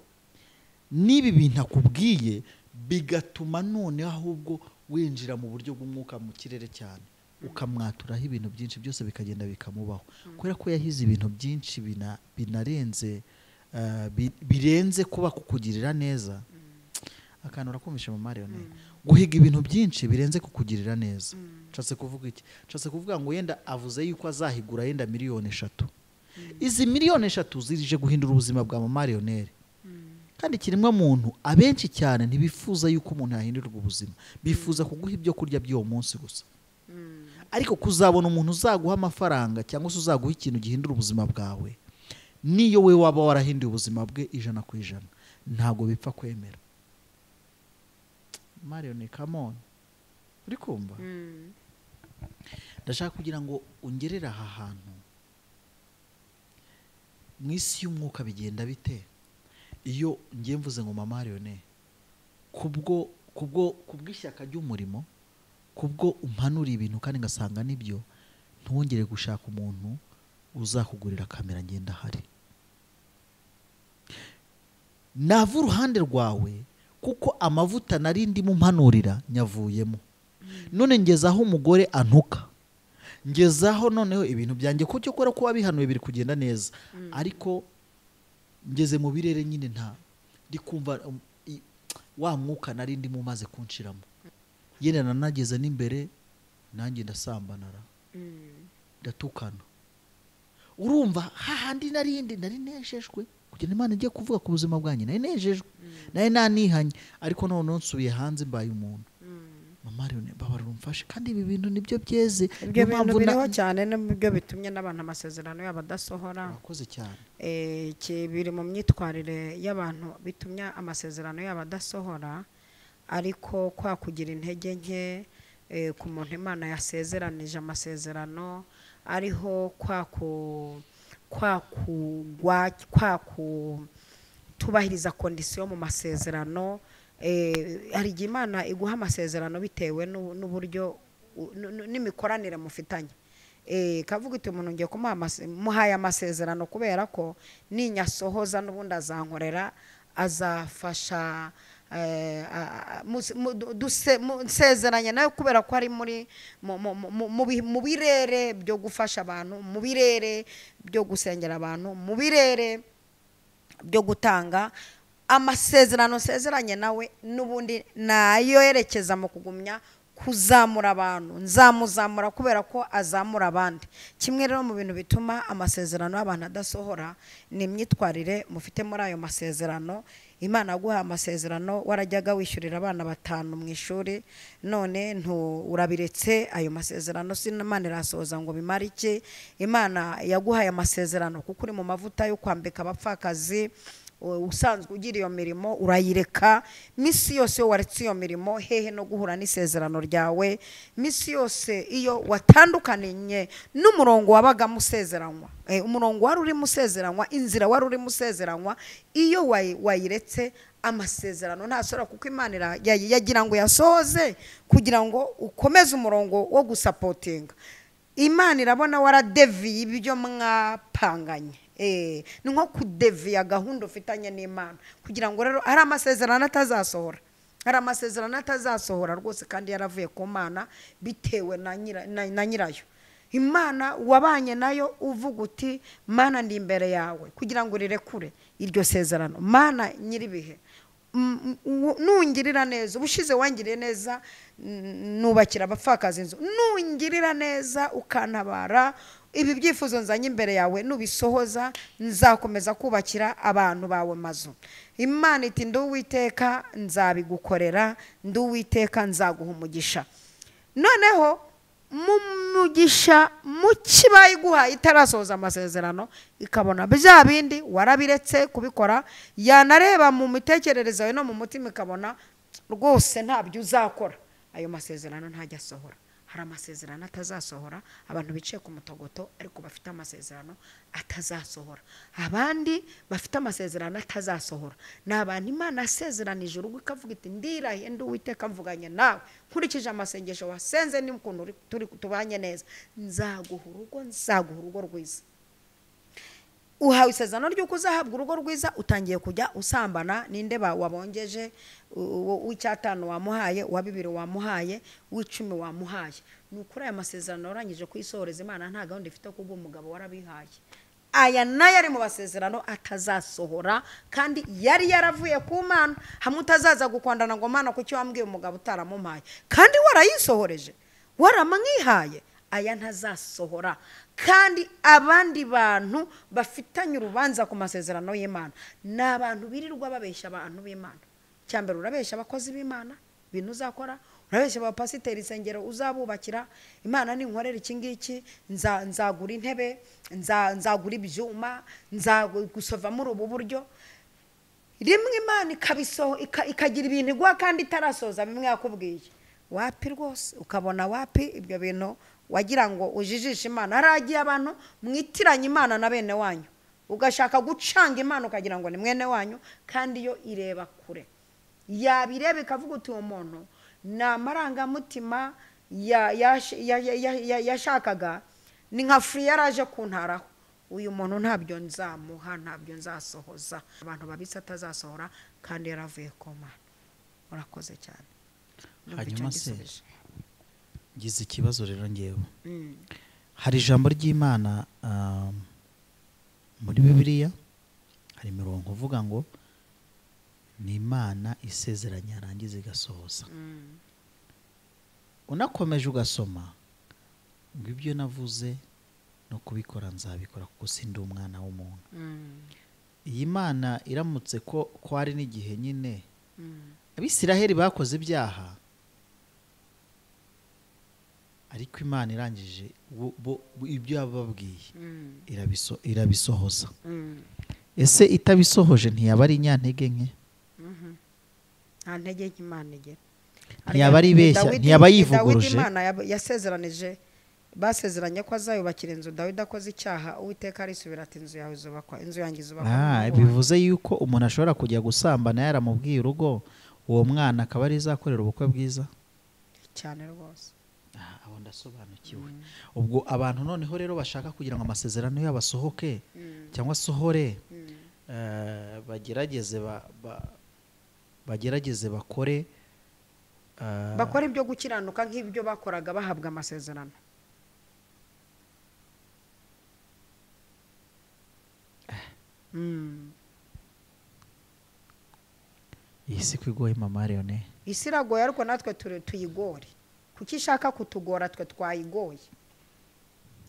n'ibi bintu akubwiye bigatuma noneho ahubwo winjira mu buryo bw'umwuka mu kirere cyane, ukamwaturaho ibintu byinshi byose bikagenda bikamubaho, kubera ko yahize ibintu byinshi binarenze birenze kuba kukugirira neza. Akantu urakumvisha mu Mariyone, guhiga ibintu byinshi birenze kukugirira neza. Nshatse kuvuga iki? Nshatse kuvuga ngo yenda avuze yuko azahigura yenda miliyoni 3. Izi miliyoni 3 zirije guhindura ubuzima bwa Mariyone. Kandi kirimo muntu abenshi cyane ntibifuza yuko umuntu yahindurirwa ubuzima, bifuza kuguha ibyo kurya by'uwo munsi gusa. Ariko kuzabona umuntu uzaguha amafaranga cyangwa se uzaguha ikintu gihindura ubuzima bwawe, niyo we waba warahinduye ubuzima bwe 100%, ntago bipfa kwemera. Mariyone, come on, uri kumva? Ndashaka kugira ngo ungerere aha hantu. Mu isi y'umwuka bigenda bite iyo ngiye mvuze ngo Mariyone, kubw'ishyaka ry'umurimo, kubwo umpanura ibintu kandi ngasanga nibyo, ntuwongere gushaka umuntu uzakugurira kamera ngenda hari. Nava uruhande rwawe kuko amavuta nari ndimo mpanurira nyavuyemo. None ngezaho umugore antuka, ngezaho noneho ibintu byanjye ko cyo kora kuba bihanuye biri kugenda neza, ariko ngeze mu birere nyine nta ndi kumva wa mwuka nari ndimo maze kunshiramo. Yenda nanageze n'imbere nanjye ndasambanara, ndatukana. Urumva hahandi nari nejejwe kugira Imana igiye kuvuga ku buzima bwanjye, nari nejejwe, nari nanihanye, ariko none nsubiye hanze mbaye umuntu. Mariyone, babarira umfashe, kandi ibi bintu nibyo byeze. Ibyo bintu biriho cyane n'ibyo bitumye n'abantu amasezerano yabo adasohora. Akoze cyane. Biri mu myitwarire y'abantu bitumye amasezerano yabo adasohora, ariko kwa kugira intege nke ku muntu Imana yasezeranije amasezerano, ariho kwa kutubahiriza kondisiyo mu masezerano. Hari igihe Imana iguha amasezerano bitewe n'uburyo n'imikoranire mufitanye. Kavuga iti umuntu ngiye muhaye amasezerano kubera ko ninyasohoza n'ubundi azankorera, azafasha, nsezeranye nawe kubera ko ari mu birere byo gufasha abantu, mu birere byo gusengera abantu, mu birere byo gutanga. Amasezerano nsezeranye nawe n'ubundi nayo yerekeza mu kugumya kuzamura abantu, nzamuzamura kubera ko azamura abandi. Kimwe rero mu bintu bituma amasezerano y'abantu adasohora ni imyitwarire mufite muri ayo masezerano. Imana yaguha amasezerano, warajyaga wishyurira abana 5 mu ishuri, none urabiretse ayo masezerano, Imana irasohoza ngo bimara iki? Imana yaguhaye amasezerano kuko uri mu mavuta yo kwambika abapfakazi, usanzwe ugira iyo mirimo urayireka. Misi yose iyo waretse iyo mirimo, hehe no guhura n'isezerano ryawe. Misi yose iyo watandukanye n'umurongo wabaga musezeranywa, umurongo wari uri musezeranywa, inzira wari uri musezeranywa, iyo wayiretse amasezerano ntasora, kuko Imana yagira ngo yasohoze kugira ngo ukomeze umurongo wo gusapotinga. Imana irabona waradeviye ibyo mwapanganye, ni nko kudeviya gahunda ufitanye n'Imana, kugira ngo rero ari amasezerano atazasohora, hari amasezerano atazasohora rwose kandi yaravuye ku Mana bitewe na nyirayo. Imana wabanye nayo uvuga uti Mana ndi imbere yawe kugira ngo rirekure iryo sezerano. Mana nyiribihe nungirira neza, ubushize wangiriye neza nubakira abapfakazi inzu, nungirira neza ukantabara, ibi byifuzo nzanye imbere yawe nubisohoza nzakomeza kubakira abantu bawe mazu. Imana iti ndi Uwiteka nzabigukorera, ndi Uwiteka nzaguha umugisha. Noneho mu mugisha muki bayiguha itarasoza amasezerano ikabona bya bindi warabiretse kubikora, yanareba mu mitekerereze yawe no mu mutima ikabona rwose ntabyo uzakora, ayo masezerano ntajya asohora. Hari amasezerano atazasohora, abantu bicaye ku mutogoto ariko bafite amasezerano atazasohora. Abandi bafite amasezerano atazasohora ni abantu Imana asezeranije urugo ikavuga iti ndirahiye ndi Uwiteka mvuganye nawe nkurikije amasengesho wasenze n'ukuntu turi tubanye neza, nzaguha urugo rwiza. Uhawe isezerano ry'uko uzahabwa urugo rwiza, utangiye kujya usambana ninde wabongeje, w'icyatanu wamuhaye, wa 2 wamuhaye, w'10 wamuhaye. Nukuri aya masezerano urangije kwisohoreza Imana nta gahunda ifite kubwo umugabo warabihaye. Aya nayo ari mu basezerano atazasohora kandi yari yaravuye ku Mana. Hamwe utazaza gukwandana ngo Mana kuki wambwiye umugabo utaramumpaye kandi warayisohoreje waramwihaye, aya ntazasohora. Kandi abandi bantu bafitanye urubanza ku masezerano y'Imana ni abantu birirwa babeshya abantu b'Imana. Cyambere urabeshya abakozi b'Imana bintu uzakora, urabeshya abapasiteri isengero uzabubakira, Imana ninkorera iki ngiki nzagura intebe, nzagura ibyuma, nzagusova muri ubu buryo. Rimwe Imana ikagira ibintu igwa kandi itarasoza bimwe yakubwiye. Wapi rwose ukabona wapi ibyo bintu wagira ngo ujijishe Imana. Haragiye abantu mwitiranye Imana na bene wanyu, ugashaka gucanga Imana ukagira ngo ni mwene wanyu kandi yo ireba kure. Yabirebe ikavuga uti uwo muntu na marangamutima yashakaga ni nka free yaraje kuntaraho, uyu muntu ntabyo nzamuha, ntabyo nzasohoza. Abantu babitse atazasohora kandi yaravuye ku Mana. Murakoze cyane. Hanyuma se ngize ikibazo rero ngewe, hari ijambo ry'Imana muri Bibiliya, hari imirongo uvuga ngo ni Imana isezeranya yarangiza igasohoza. Unakomeje ugasoma ngo ibyo navuze no kubikora nzabikora kuko sindi umwana w'umuntu. Iyi Mana iramutse ko ari n'igihe nyine Abisiraheli bakoze ibyaha, ariko Imana irangije ibyo yababwiye irabisohoza. Ese itabisohoje ntiyaba ari inyantege nke? Nta ntege nke Imana igira. Ntiyaba ari ibeshya, ntiyaba yivuguruje. Imana yasezeranije, basezeranye ko azayubakira inzu. Dawidi akoze icyaha, Uwiteka arisubira ati inzu yawe izubakwa, inzu yanjye izubakwa. Bivuze yuko umuntu ashobora kujya gusambana yaramubwiye urugo, uwo mwana akaba ari izakorera ubukwe bwiza cyane rwose. Abo ndasobanukiwe. Ubwo abantu noneho rero bashaka kugira ngo amasezerano yabo asohoke cyangwa asohore, bagerageze bakore ibyo gukiranuka nk'ibyo bakoraga bahabwa amasezerano. Iyi si kwigoye Mama Leone. Isi iragoye ariko natwe tuyigore. Kuki ishaka kutugora twe twayigoye?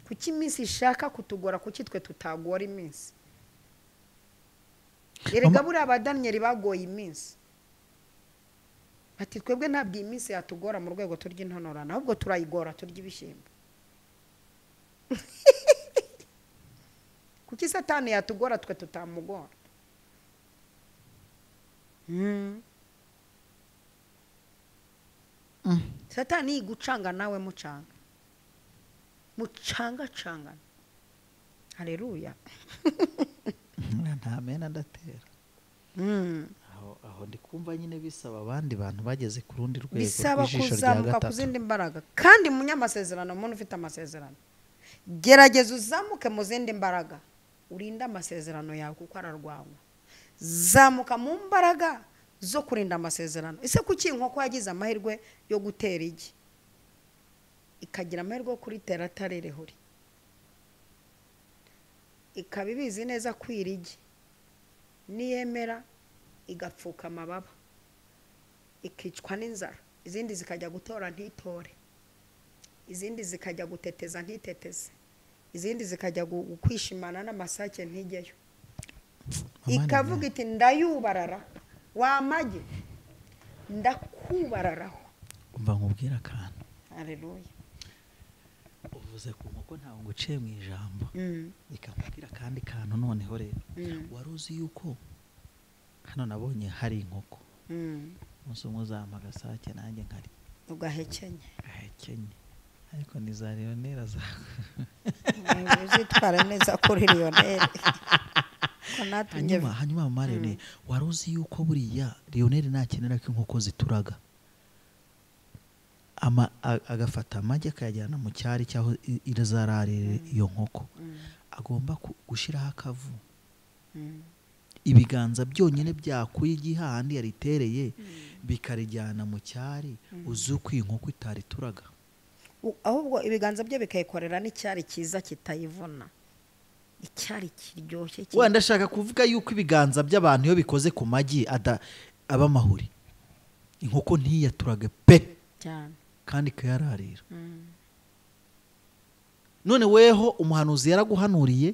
Kuki iminsi ishaka kutugora, kuki twe tutagora iminsi? Erega buri abadanyeri bagoye iminsi. Ati twebwe ntabwo iminsi yatugora mu rwego turya intonorana, ahubwo turayigora turya ibishyimbo. Kuki Satani yatugora twe tutamugora? Satani yigucanga nawe mucanga. Mucanga. Haleluya. Ntamena ndatera. Aho ndi kumva nyine bisaba abandi bantu bageze ku rundi rwego bisaba rw'ijisho rya kuzamuka gatatu. kuzindi imbaraga. Kandi munyamasezerano, umuntu ufite amasezerano, gerageza uzamuke mu zindi imbaraga, urinde amasezerano yawe kuko ararwanywa. Zamuka mu mbaraga zo kurinda amasezerano. Ese kuki inkoko yagize amahirwe yo gutera igi ikagira amahirwe yo kuritera atarerehuri, ikaba ibizi neza kwira igi, niyemera igapfuka amababa ikicwa n'inzara, izindi zikajya gutora ntitore, izindi zikajya guteteza ntiteteze, izindi zikajya kwishimana n'amasake ntijyeyo, ikavuga iti ndayubarara wa magi ndakubararaho. umva nkubwira akantu. Haleluya. uvuze ku nkoko ntawe ngo uciye mu ijambo, ikamubwira akandi kantu. noneho rero wari uzi yuko hano nabonye hari inkoko, umunsi umwe uzampa agasake nanjye nkari ugahekenye ariko ni za Lionel uzitwara neza kuri Lionel. hanyuma mama Lionel, wari uzi yuko buriya Lionel nakenera ko inkoko zituraga agafata amagi akayajyana mu cyari cyaho irazararire iyo nkoko, agomba gushyiraho akavu, ibiganza byonyine byakuye igihandi yaritereye bikarijyana mu cyari, uzi uko iyi nkoko itarituraga. Ahubwo ibiganza bye bikayikorera n'icyari cyiza kitayivuna, icyari kiryoshye. Wenda ndashaka kuvuga yuko ibiganza by'abantu iyo bikoze ku magi aba amahuri, inkoko ntiyaturage pe cyane kandi kayararira. none weho umuhanuzi yaraguhanuriye,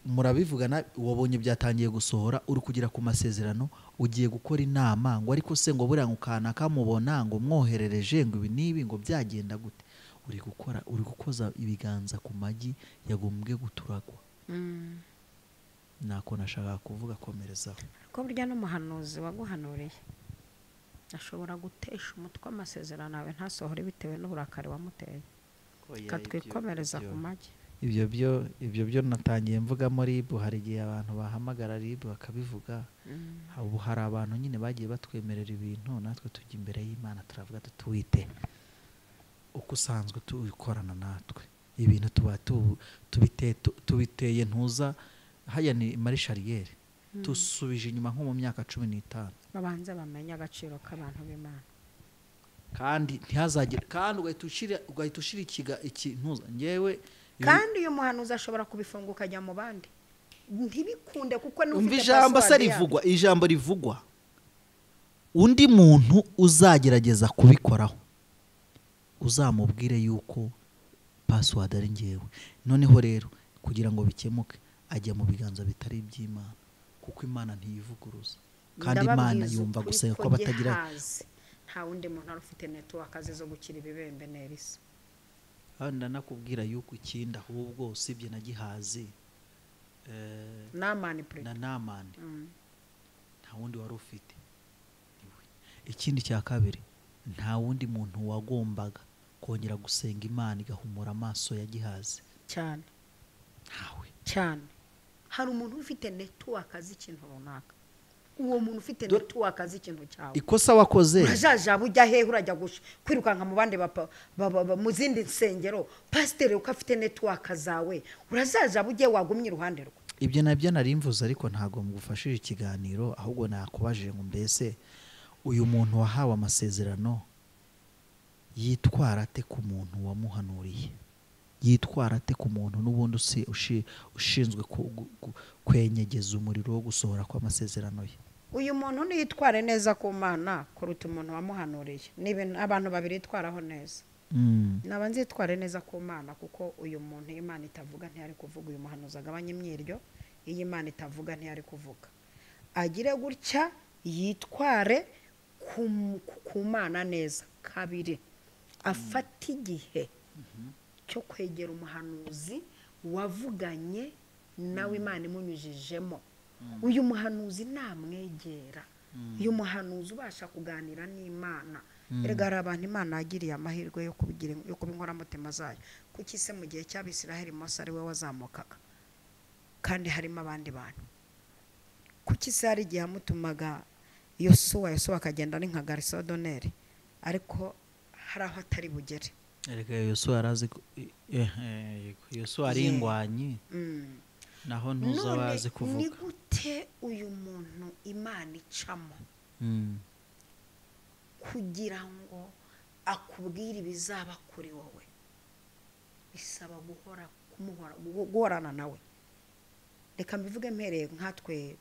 murabivugana, wabonye byatangiye gusohora, uri kugira ku masezerano, ugiye gukora inama ngo ariko se ngo buriya ukana kamubona ngo mwoherereje ngo ibi nibi ngo byagenda gute, uri gukoza ibiganza ku magi yagombwe guturagwa. nako nashaka kuvuga, komerezaho. ko burya n'umuhanuzi waguhanuriye ashobora gutesha umutwe amasezerano yawe ntasohore bitewe n'uburakari wamuteye, katwikomereza ku magi. ibyo byo natangiye mvuga muri RIB. hari igihe abantu bahamagara RIB bakabivuga, ubu hari abantu nyine bagiye batwemerera ibintu, natwe tujya imbere y'Imana turavuga tuwite uko usanzwe tukorana natwe, ibintu tuba tubiteye ntuza haya ni marishariyeri, tusubije inyuma nko mu myaka 15. babanze bamenye agaciro k'abantu b'Imana, kandi ntihazagire, kandi ugahita ushira ikintuza ngewe. kandi uyu muhanuzi ashobora kubifunga ukajya mu bandi ntibikunde, kuko n'ufite ijambo se rivugwa, ijambo rivugwa, undi muntu uzagerageza kubikoraho uzamubwire yuko password ari ngewe. noneho rero kugira ngo bikemuke ajya mu biganza bitari iby'Imana, kuko Imana ntiyivuguruza, kandi Imana yumva gusenga ko batagira. nta wundi muntu ufite network zo gukira ibibembe nerisa. ndanakubwira yuko ikindi ahubwo usibye na Gihazi Namani nta wundi wari ufite. ikindi cya kabiri, nta wundi muntu wagombaga kongera gusenga Imana igahumura amaso ya Gihazi cyane ntawe cyane. hari umuntu ufite network z'ikintu runaka, uwo muntu ufite network z'ikintu cyawe, ikosa wakoze urajaja bujya hehe, urajya kwirukanka mu bandi mu zindi nsengero, pasiteri uko afite network zawe urazaja bujye wagumye iruhande rwe. ibyo nabyo narimvuze, ariko ntago mugufashije ikiganiro, ahubwo nakubajije ngo mbese uyu muntu wahawe amasezerano yitwara ate ku muntu wamuhanuriye, yitwara ate ku muntu n'ubundi ushinzwe kwenyegeza umuriro wo gusohora kw'amasezerano ye. uyu muntu niyitware neza ku Mana kuruta umuntu wamuhanuriye. niba abantu babiri yitwaraho neza, naba nzitware neza ku Mana, kuko uyu muntu Imana itavuga ntiyari kuvuga, uyu muhanuzi agabanya imyiryo, iyi Imana itavuga ntiyari kuvuga. agire gutya yitware ku Mana neza. kabiri, afata igihe cyo kwegera umuhanuzi wavuganye nawe Imana imunyujijemo. uyu muhanuzi namwegera, uyu muhanuzi ubasha kuganira n'Imana. erega hari abantu Imana yagiriye amahirwe yo kuba inkoramutima zayo. kuki se mu gihe cy'Abisiraheli Mose ari we wazamukaga kandi harimo abandi bantu? kuki se hari igihe amutumaga Yosuwa akagenda ari nka Garisodoneri, ariko hari aho atari bugere? erega Yosuwa arazi Yosuwa ari ingwanyi, naho ntuza bazi kuvuga. ni gute ibihe uyu muntu Imana icamo kugira ngo akubwire ibizaba kuri wowe bisaba guhorana nawe. Reka mbivuge mpereye nkatwe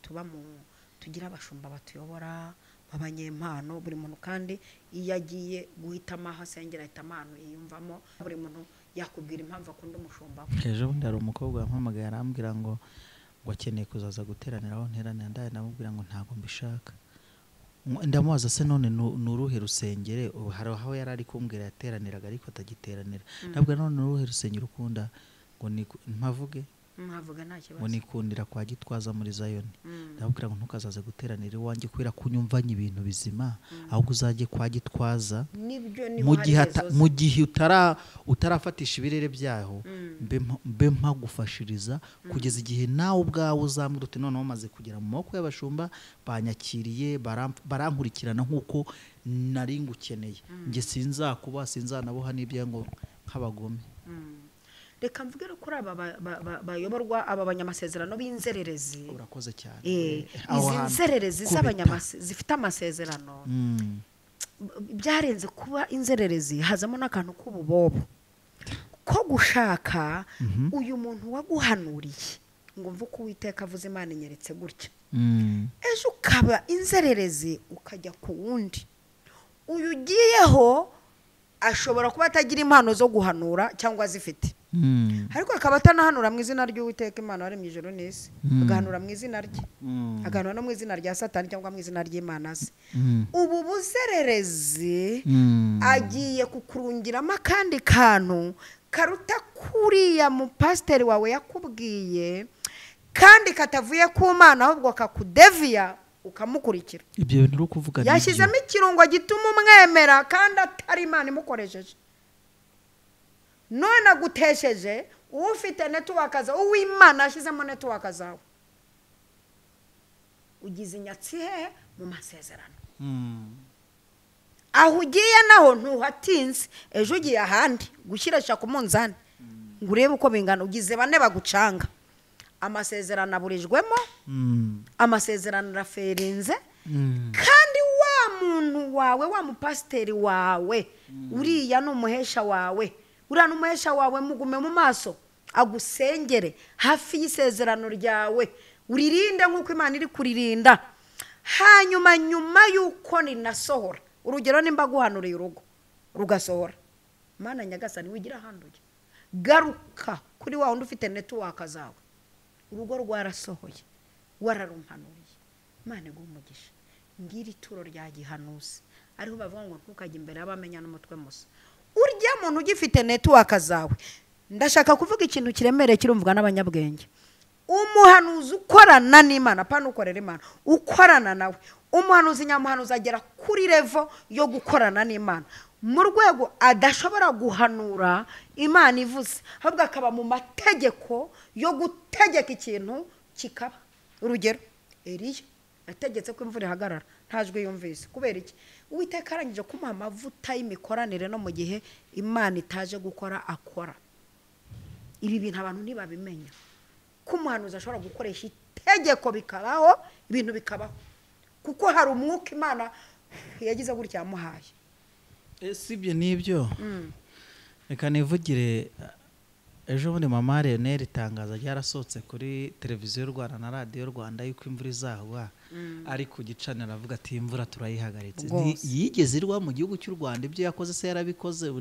tugira abashumba batuyobora abanyempano, buri muntu kandi iyo agiye guhitamo aho asengera ahitamo ahantu yiyumvamo. Buri muntu yakubwira impamvu akunda umushumba we. Ejo bundi hari umukobwa wampamagaye arambwira ngo akeneye kuzaza guteranira aho nteranira, ndaye namubwira ngo ntabwo mbishaka. Ndamubaza se none nuruhe rusengere, hari aho yari ari kumbwira yateraniraga ariko atagiteranira. Ntabwo none nuruhe rusengero ukunda ngo mpavuge nta kibazo ngo nikundira kwa Gitwaza muri Zion. Ndabwira ngo ntukazaze guteranira iwanjye kubera kunyumvanye ibintu bizima, ahubwo uzajye kwa Gitwaza mu gihe utarafatisha ibirere byaho, mbe mpagufashiriza kugeza igihe nawe ubwawe uzambwira uti none wamaze kugera mu maboko y'abashumba, banyakiriye barankurikirana nk'uko nari ngukeneye, njye sinzanaboha n'ibyo ngo nk'abagome. Reka mvuge kuri aba bayoborwa aba banyamasezerano b'inzererezi. Urakoze cyane. Izi nzererezi zifite amasezerano byarenze kuba inzererezi, hazamo n'akantu k'ububobo ko gushaka uyu muntu waguhanuriye ngo mvuke Uwiteka avuze Imana inyeretse gutya, ejo ukaba inzererezi ukajya ku wundi. Uyu ugiyeho ashobora kuba atagira impano zo guhanura cyangwa zifite, ariko akaba atanahanura mu izina ry'Uwiteka Imana wari mu ijuru n'isi, agahanura mu izina rye, agahanura no mu izina rya Satani cyangwa mu izina ry'Imana ze. Ubu buzererezi agiye kukurungiramo akandi kantu karuta kuriya mu pasiteri wawe yakubwiye, kandi katavuye ku Mana ahubwo kakudeviya ukamukurikira. Ibyo bintu uri kuvuga ni yashyizemo ikirungo gituma umwemera kandi atari Imana imukoresheje. None agutesheje ufite network zawe, uw'Imana ashyizemo network zawe, ugize inyatsi he mu masezerano. Aho ugiye naho ntuhatinze, ejo ugiye ahandi gushyirasha ku munzani ngo urebe uko bingana, ugize bane bagucanga. Amasezerano aburijwemo, amasezerano araferinze, kandi wa muntu wawe, wa mupasiteri wawe, uriya n'umuhesha wawe, uriya n'umuhesha wawe mugume mu maso agusengere hafi y'isezerano ryawe, uririnde nk'uko Imana iri kuririnda. Hanyuma nyuma y'uko ninasohora, urugero nimba guhanuriye urugo rugasohora, Mana nyagasani wigira ahanduye, garuka kuri wa wundi ufite network zawe, urugo rwarasohoye wararumpanuriye, Imana iguhe umugisha. Ngira ituro rya gihanuzi, ariho bavuga ngo ntukajye imbere y'abamenya n'umutwe musa. Urya muntu ugifite network zawe, ndashaka kuvuga ikintu kiremereye kirumvwa n'abanyabwenge. Umuhanuzi ukorana n'Imana, pana ukorera Imana, ukorana nawe. Umuhanuzi nyamuhanuzi agera kuri level yo gukorana n'Imana mu rwego adashobora guhanura Imana ivuze, ahubwo akaba mu mategeko yo gutegeka ikintu kikaba. Urugero, Eliya yategetse ko imvura ihagarara, ntajwe yumvise. Kubera iki? Uwiteka arangije kumuha amavuta y'imikoranire no mu gihe Imana itaje gukora akora. Ibi bintu abantu ntibabimenya ko umuhanuzi ashobora gukoresha itegeko bikabaho, ibintu bikabaho, kuko hari umwuka Imana yagize gutya yamuhaye. Sibyo nibyo. Reka nivugire, ejo bundi Mama Leonel itangaza ryarasohotse kuri televiziyo y'u Rwanda na radiyo Rwanda yuko imvura izagwa, ari ku gicaniro avuga ati imvura turayihagaritse. Yigeze irwa mu gihugu cy'u Rwanda, ibyo yakoze se yarabikoze,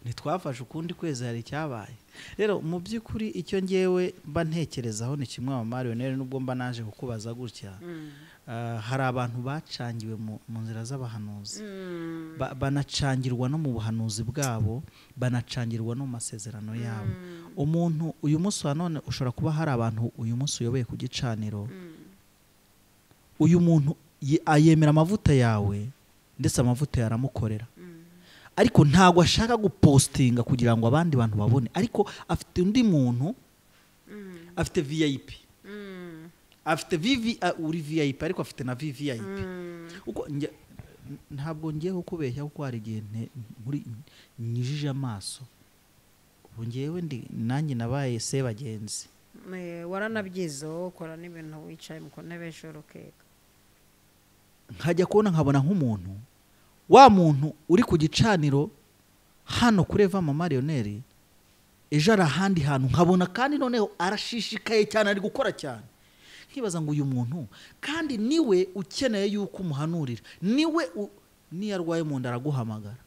ntitwafashe ukundi kwezi hari icyabaye. Rero mu by'ukuri icyo ngewe mba ntekerezaho ni kimwe, Mama Leonel, nubwo mba naje kukubaza gutya, hari abantu bacangiwe mu nzira z'abahanuzi, banacangirwa no mu buhanuzi bwabo, banacangirwa no mu masezerano yabo. Umuntu uyu munsi wa none ushobora kuba hari abantu uyu munsi uyoboye ku gicaniro, uyu muntu ayemera amavuta yawe ndetse amavuta yaramukorera, ariko ntago ashaka gupostinga kugira ngo abandi bantu babone, ariko afite undi muntu, afite VIP, afite uri VIP ariko afite na VVIP. Uko ntabwo ngiye kukubeshya kuko hari igihe nyijije amaso, ubu ngewe nanjye nabaye se bagenzi, waranabyize ukora n'ibintu wicaye mu ntebe y'ishuri ukiga. nkajya kubona nkabona nk'umuntu wa muntu uri ku gicaniro hano kuri Eva Mama Lionel ejo ari ahandi hantu nkabona kandi noneho arashishikaye cyane ari gukora cyane nkibaza ngo uyu muntu kandi niwe ukeneye yuko umuhanurira niwe niyo arwaye mu nda araguhamagara.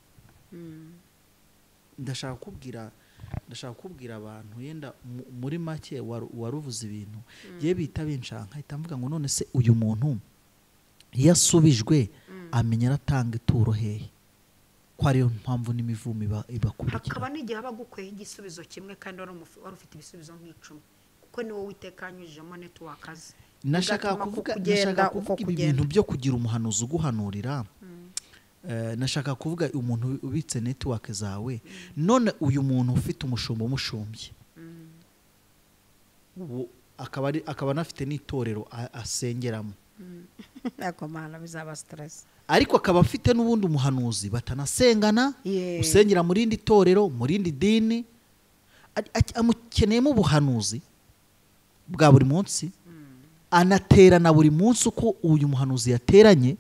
ndashaka kubwira abantu yenda muri make waruvuze ibintu ye bita binshanka ahita mvuga ngo none se uyu muntu yasubijwe amenya aratanga ituro hehe ko ariyo mpamvu n'imivumo ibakurikira. hakaba n'igihe aba gukweye igisubizo kimwe kandi wari ufite ibisubizo nk'icumi kuko ni wowe witekanyujemo networkazi. nashaka kuvuga ibintu byo kugira umuhanuzi uguhanurira. nashaka kuvuga umuntu ubitse network zawe none uyu muntu ufite umushumba umushumbye akaba anafite n'itorero asengeramo akomana bizaba stress ariko akaba afite n'ubundi umuhanuzi batanasengana usengera mu rindi torero mu rindi dini amukeneyemo ubuhanuzi bwa buri munsi anaterana buri munsi uko uyu muhanuzi yateranye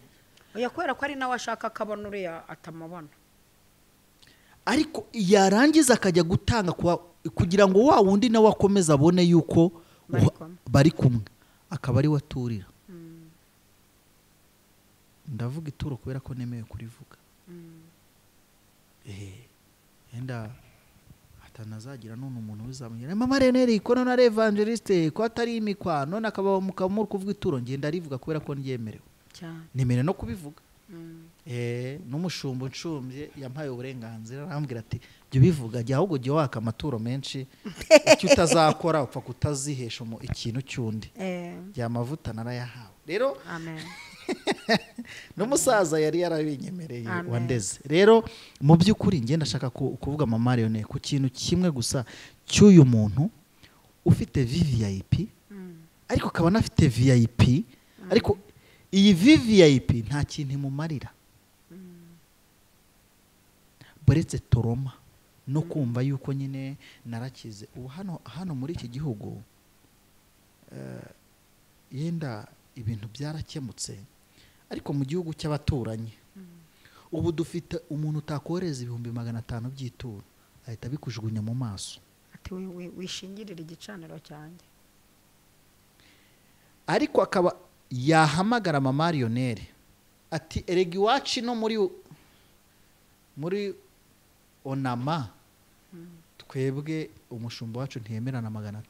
kubera ko ari nawe ashaka akabona uriya atamubona ariko yarangiza akajya gutanga kugira ngo wa wundi nawe akomeze abone yuko bari kumwe akaba ari we aturira. ndavuga ituro kubera ko nemewe kurivuga. yenda atanazagira none umuntu wizamugira Mama Lionel ko none ari evangeliste ko atari imikwa none akaba mukamuri kuvuga ituro ngenda rivuga kubera ko ndyemerewe nemere no kubivuga. n'umushumba nshumbye yampaye uburenganzira arambwira ati jya ubivuga jya ahubwo jya waka amaturo menshi icyo utazakora upfa kutazihesha ikintu cy'undi jya amavuta narayahawe rero n'umusaza yari yarabinyemereye wandeze rero mu by'ukuri ngenda ndashaka kuvuga Mama Lionel ku kintu kimwe gusa cy'uyu muntu ufite VVIP ariko akaba anafite VIP ariko iyi VVIP nta kintu imumarira baretse toroma no kumva yuko nyine narakize ubu hano muri iki gihugu yenda ibintu byarakemutse ariko mu gihugu cy'abaturanyi ubu dufite umuntu utakoreza 500 by'ituro ahita bikujugunya mu maso ati wishingirira igicaniro cyanjye ariko akaba yahamagara Mama Lionel ati erega iwacu no muri onama twebwe umushumba wacu ntiyemerana 500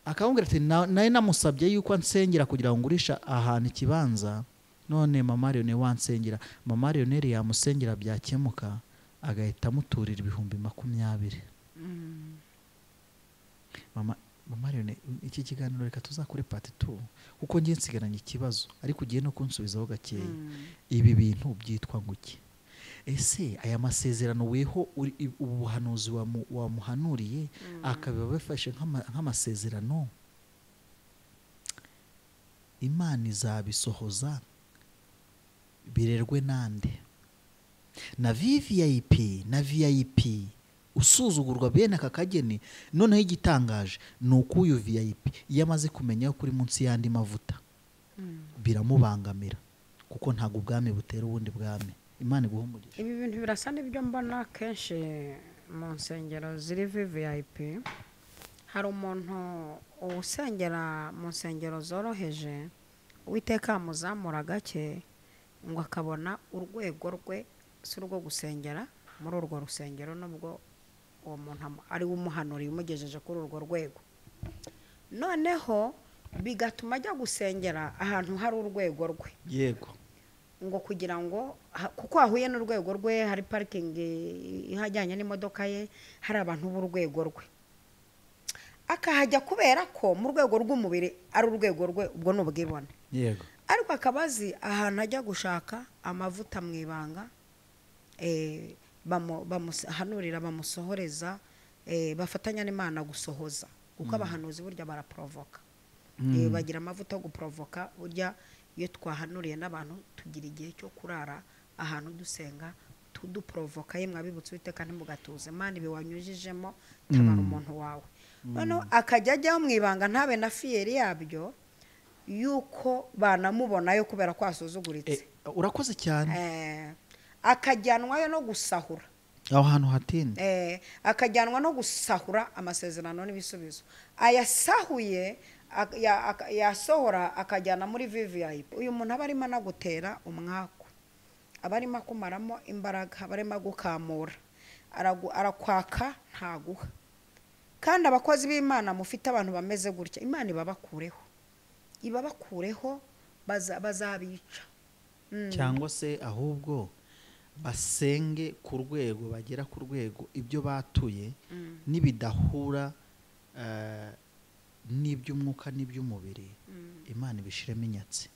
akabungira ati naye namusabye yuko ansengera kugira ngo ngurisha ahantu ikibanza none Mama Lionel wansengera Mama Lionel yamusengera byakemuka agahita amuturira 20,000. Mama Lionel iki kiganiro reka tuzakore part 2 kuko ngiye nsigaranye ikibazo ariko ugiye no kunsubizaho gakeya ibi bintu byitwa nguki ese aya masezerano weho ubuhanuzi wamuhanuriye akabiba bafashe nk'amasezerano Imana izabisohoza birerwe nande na VVIP na VIP usuzugurwa bene aka kageni noneho igitangaje nuko uyu VIP yamaze kumenya kuri munsi yandi mavuta biramubangamira kuko ntago ubwami butera ubundi bwami. Imana iguhumugisha. Ibi bintu birasa n'ibyo mbona kenshi mu nsengero ziri VIP hari umuntu usengera mu nsengero zoroheje Uwiteka muzamura gake ngo akabona urwego rwe si urwo gusengera muri urwo rusengero nubwo uwo muntu ari umuhanuriye umugejeje kuri urwo rwego noneho bigatuma ajya gusengera ahantu hari urwego rwe yego ngo kugira ngo kuko ahuye n'urwego rwe hari parking ihajyanye n'imodoka ye hari abantu b'urwego rwe akahajya kubera ko mu rwego rw'umubiri ari urwego rwe ubwo n'ubwibone yego ariko akabazi ahantu ajya gushaka amavuta mu ibanga bamuhanurira bamusohoreza bafatanya n'Imana gusohoza kuko abahanuzi burya baraprovoka bagira amavuta yo guprovoka burya iyo twahanuriye n'abantu tugira igihe cyo kurara ahantu dusenga tuduprovoka yemwe abibutse Uwiteka ntimugatuze Imana ibi wanyujijemo tabara umuntu wawe noneho akajya ajyaho mu ibanga ntabe na fiyeri yabyo yuko banamubonayo kubera ko asuzuguritse. urakoze cyane. Akajyanwayo no gusahura aho hantu hatinde. Akajyanwa no gusahura amasezerano n'ibisubizo. Ayasahuye yasohora akajyana muri VVIP. Uyu muntu aba arimo anagutera umwaku, aba arimo akumaramo imbaraga, aba arimo gukamura, arakwaka ntaguha. Kandi abakozi b'Imana mufite abantu bameze gutya, Imana ibabakureho bazabica. cyangwa se ahubwo basenge ku rwego, bagera ku rwego ibyo batuye nibidahura n'iby'umwuka n'iby'umubiri, Imana ibishiremo inyatsi.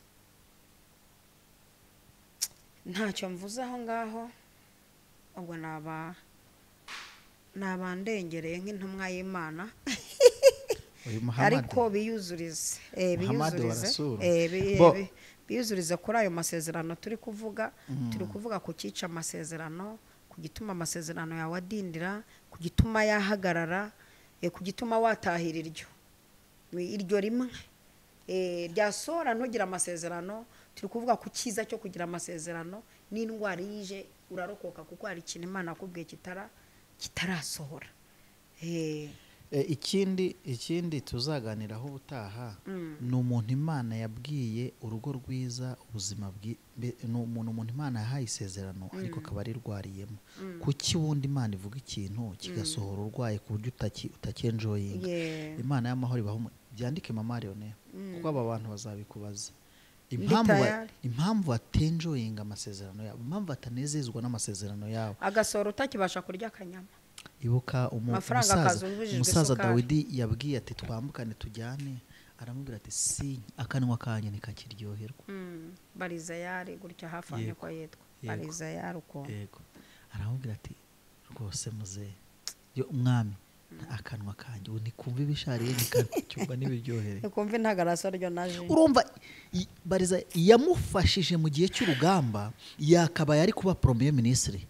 Ntacyo mvuze aho ngaho, ubwo nabandengereye nk'intumwa y'Imana. Ariko biyuzurize biyuzurize kuri ayo masezerano turi kuvuga. Turi kuvuga ku cyica amasezerano, ku gituma amasezerano yawe adindira, ku gituma yahagarara, ku gituma watahira iryo rimwe ryasohora ntugira amasezerano. Turi kuvuga ku cyiza cyo kugira amasezerano. N'indwara yije urarokoka kuko hari ikintu Imana akubwiye kitarasohora. Ikindi tuzaganiraho ubutaha ni umuntu Imana yabwiye urugo rwiza, ubuzima ni umuntu Imana yahaye isezerano ariko akaba arirwariyemo. Kuki wundi Imana ivuga ikintu kigasohora urwaye ku buryo utakenjoyinga? Imana y'amahoro ibaho. Byandike Mama Leonel kuko aba bantu bazabikubaza impamvu atenjoyinga amasezerano yabo, impamvu atanezezwa n'amasezerano yabo, agasohora utakibasha kurya akanyama. Ibuka umusaza Dawidi yabwiye ati twambukane tujyane, aramubwira ati si akanwa kanjye ntikakiryoherwa. Barizayari gutya hafi aho ko yitwa Barizayari uko. Yego, aramubwira ati rwose muze yo umwami akanwa kanjye unikumva ibishariye nikacyumva n'ibiryohere, nikumva intagaraso ryo naje. Urumva Bariza yamufashije mu gihe cy'urugamba, yakabaye ari kuba premier ministre,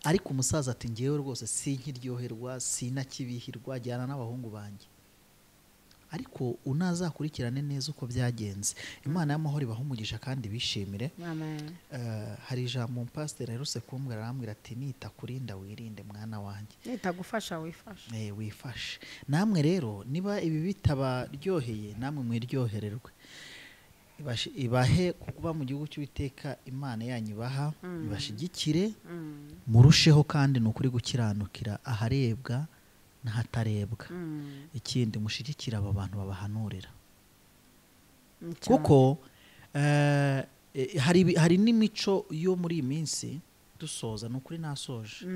ariko umusaza ati ngewe rwose sinkiryoherwa, sinakibihirwa, jyana n'abahungu banjye. Ariko unazakurikirane neza uko byagenze. Imana y'amahoro ibaho umugisha kandi bishimire. Amen. Hari ijambo pastor Heruse kumbwira, arambwira ati nita kurinda wirinde mwana wanjye, nitagufasha wifashe. Wifashe. Namwe rero niba ibi bitabaryoheye, namwe mwiryohererwe. Ibahe kuba mu gihugu cy'Uwiteka Imana yanyu ibaha, ibashigikire, murusheho kandi nukuri gukiranukira aharebwa n'ahatarebwa. Ikindi mushigikira aba bantu babahanurira, kuko hari n'imico yo muri iyi minsi dusoza. Nukuri nasoje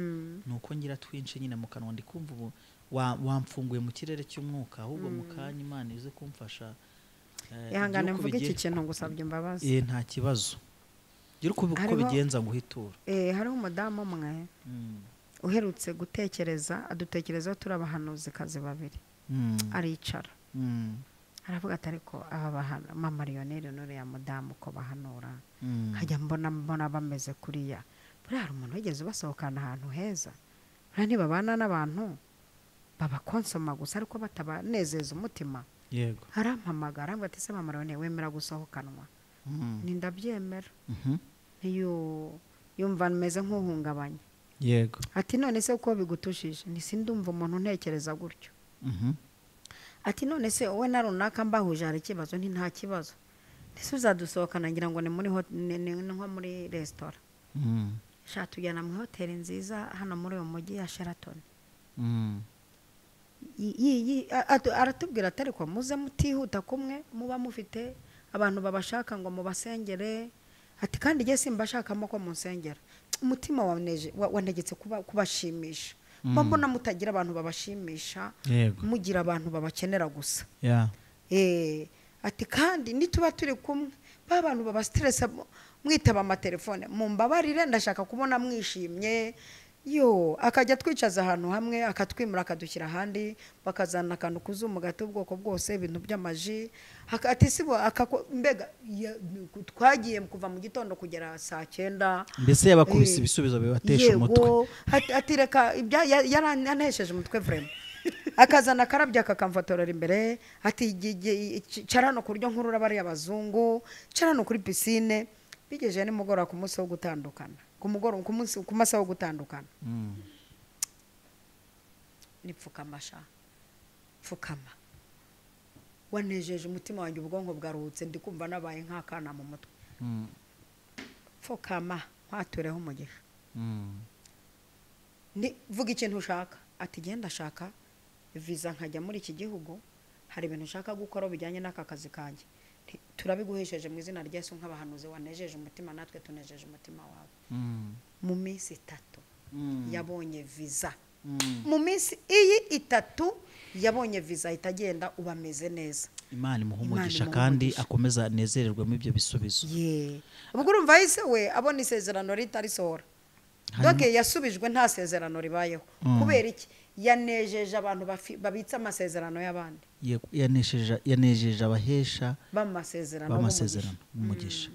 nuko ngira twinshi nyine mu kanwa, ndi kumva ubu wamfunguye mu kirere cy'umwuka, ahubwo mu kanya Imana ize kumfasha. Ihangane mvuga iki kintu ngusabye imbabazi. Nta kibazo, gira uko bigenza ngo uhitura. Hariho umudamu umwe uherutse gutekereza, adutekerezaho turi abahanuzi kazi babiri. Aricara aravuga ati ariko aba Mama Leonel n'uriya mudamu ko bahanura, hajya mbona bameze kuriya. Buriya hari umuntu wigeze basohokana ahantu heza, buriya ntibabana n'abantu babakonsoma gusa ariko batabanezeza umutima. Yego, arampamagara ngo ati se Mama Leonel wemera gusohokanwa? Ni ndabyemera. Yumva meze nk'uhungabanye. Yego, ati none se uko bigutushije? Ni sindumva umuntu ntekereza gutyo. Ati none se wowe na runaka mbahuje hari ikibazo? Nti nta kibazo. Ese uzadusohokana ngira ngo ni nko muri restaurant. Sha tujyana mu hoteli nziza hano muri uyu mujyi ya Sheraton. Aratubwira ati ariko muze mutihuta kumwe, muba mufite abantu babashaka ngo mubasengere. Ati kandi nge simbashakamo ko munsengera, umutima wanegetse kubashimisha. Mbona mutagira abantu babashimisha, mugira abantu babakenera gusa. Ati kandi nituba turi kumwe abantu baba stress mwitaba amatelefone, mumbabarire ndashaka kubona mwishimye. Akajya twicaza ahantu hamwe, akatwimura akadushyira ahandi, bakazana akantu kuzumu gato ubwoko bwose, ibintu by'amaji. Ati sibo mbega twagiye kuva mu gitondo kugera saa 9. Mbese yabakubise ibisubizo bibatesha umutwe. Ati reka yaranehesheje umutwe vraiment. akazana akarabyo akakamfotorera imbere ati cara hano ku buryo nkurura bariya abazungu, cara hano kuri pisine. Bigejeje nimugoroba ku munsi wo gutandukana, ku masaha wo gutandukana, nipfukama sha, pfukama, wanejeje umutima wanjye, ubwonko bwaruhutse, ndi kumva nabaye nk'akana mu mutwe. Pfukama mpatureho umugisha. Vuga ikintu ushaka. Ati genda shaka visa nkajya muri iki gihugu, hari ibintu ushaka gukora bijyanye n'aka kazi kanjye, turabiguhesheje mu izina rya Yesu nk'abahanuzi, wanejeje umutima natwe tunejeje umutima wawe. Mu minsi 3 yabonye visa. Mu minsi iyi 3 yabonye visa, itagenda ubameze neza. Imana imuhumugisha kandi akomeza anezererwemo ibyo bisubizo. Ubwo urumva yise we abona isezerano ritarisohora. Doke yasubijwe nta sezerano ribayeho. Kubera iki? Yanejeje abantu babitsa amasezerano y'abandi. Yanejeje abahesha b'amasezerano umugisha.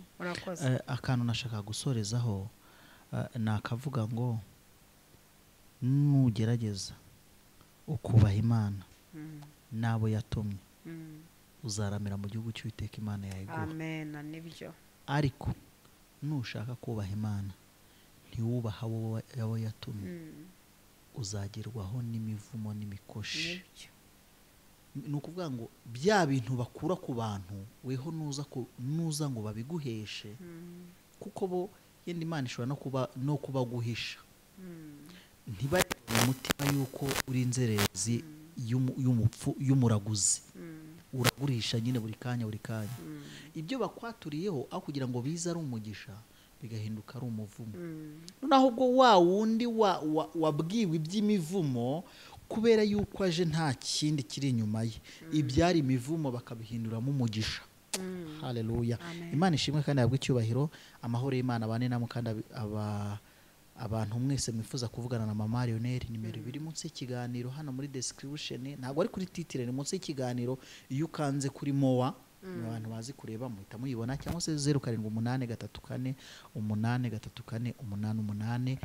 Akantu nashaka gusorezaho nakavuga ngo nugerageza ukubaha Imana nabo yatumye, uzaramira mu gihugu cy'Uwiteka Imana yawe. Amen. Nibyo. Ariko nushaka kubaha Imana ntiwubaha abo yatumye, uzagerwaho n'imivumo n'imikoshi. Ni ukuvuga ngo bya bintu bakura ku bantu weho nuza ngo babiguheshe, kuko bo yenda Imana ishobora no kubaguhisha. Ntibari mu mutima yuko uri inzererezi y'umuraguzi, uragurisha nyine buri kanya. Ibyo bakwaturiyeho aho kugira ngo bize ari umugisha, bigahinduka ari umuvumo. Noneho ubwo wa wundi wabwiwe iby'imivumo, kubera yuko aje nta kindi kiri inyuma ye, ibyari imivumo bakabihinduramo umugisha. Haleluya. Imana ishimwe kandi yabwe icyubahiro. Amahoro y'Imana bane namwe kandi abantu mwese mwifuza kuvugana na Mama Lionel, nimero biri munsi y'ikiganiro hano muri description, ntabwo ari kuri titre, ni munsi y'ikiganiro. Iyo ukanze kuri mowa, abantu bazi kureba muhita muyibona, cyangwa se 0783483488.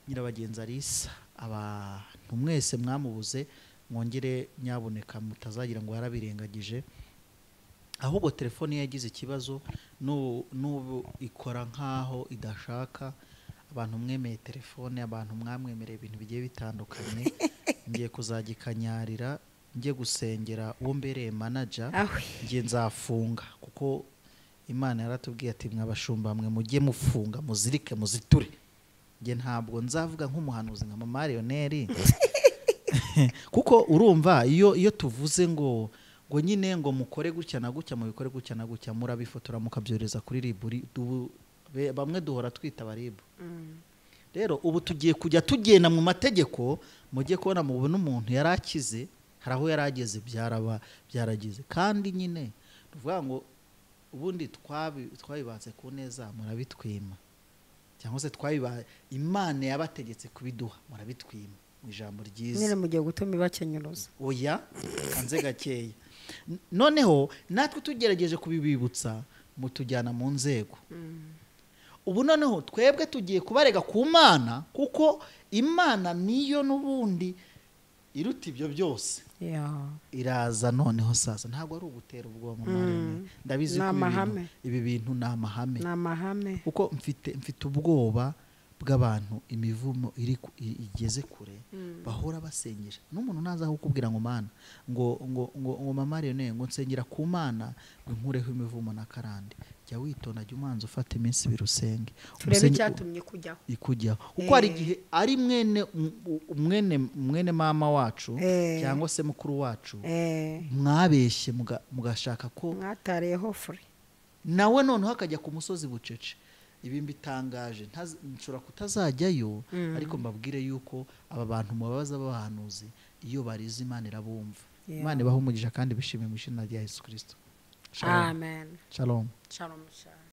Nyirabagenzi Alisa, abantu mwese mwamubuze mwongere nyaboneka mutazagira ngo yarabirengagije, ahubwo telefone yagize ikibazo n'ubu ikora nkaho idashaka. Abantu mwemeye telefone, abantu mwamwemereye ibintu bigiye bitandukanye, ngiye kuzagikanyarira, ngiye gusengera uwo mbereye manager, ngiye nzafunga, kuko Imana yaratubwiye ati mwabashumba mwe mujye mufunga, muzirike, muziture. Ngiye ntabwo nzavuga nk'umuhanuzi nka Mama Lionel kuko urumva iyo tuvuze ngo nyine ngo mukore gutya na gutya, mubikore gutya na gutya, murabifotora mukabyoreza kuri RIB, bamwe duhora twita baribu. Rero ubu tugiye kujya tugenda mu mategeko, mujye kubona mu buntu umuntu yarakize, haraho yarageze byaragize, kandi nyine tuvuga ngo ubundi twabibatse ku neza murabitwima, cyangwa se Imana yabategetse kubiduha murabitwima mu ijambo ryiza. Nyine mugiye gutuma ibakenyuruza. Oya, kanze gakeya. Noneho natwe tugerageje kubibibutsa, mutujyana mu nzego. Ubu noneho twebwe tugiye kubarega ku Mana, kuko Imana niyo n'ubundi iruta ibyo byose. Iraza noneho sasa, ntabwo ari ugutera ubwoba mu marene. Ndabizi ko ibi bintu ni amahame, kuko mfite ubwoba bw'abantu imivumo igeze kure, bahora basengesha. N'umuntu naza kukubwira ngo Mana ngo Mama Lionel ngo nsengera ku Mana ngo nkureho imivumo na karande, jya witonda, jya umanza ufata iminsi 2 usenge, turebe cyatumye ikujyaho, kuko hari igihe ari mwene mama wacu cyangwa se mukuru wacu mwabeshye mugashaka ko mwatareho furi, nawe noneho akajya ku musozi bucece. Ibi mbitangaje, nshobora kutazajyayo, ariko mbabwire yuko aba bantu mubabaza b'abahanuzi iyo barize Imana irabumva. Imana ibaha umugisha kandi bishime mu izina rya Yesu Kristo. Amen. Shalom. Shalom.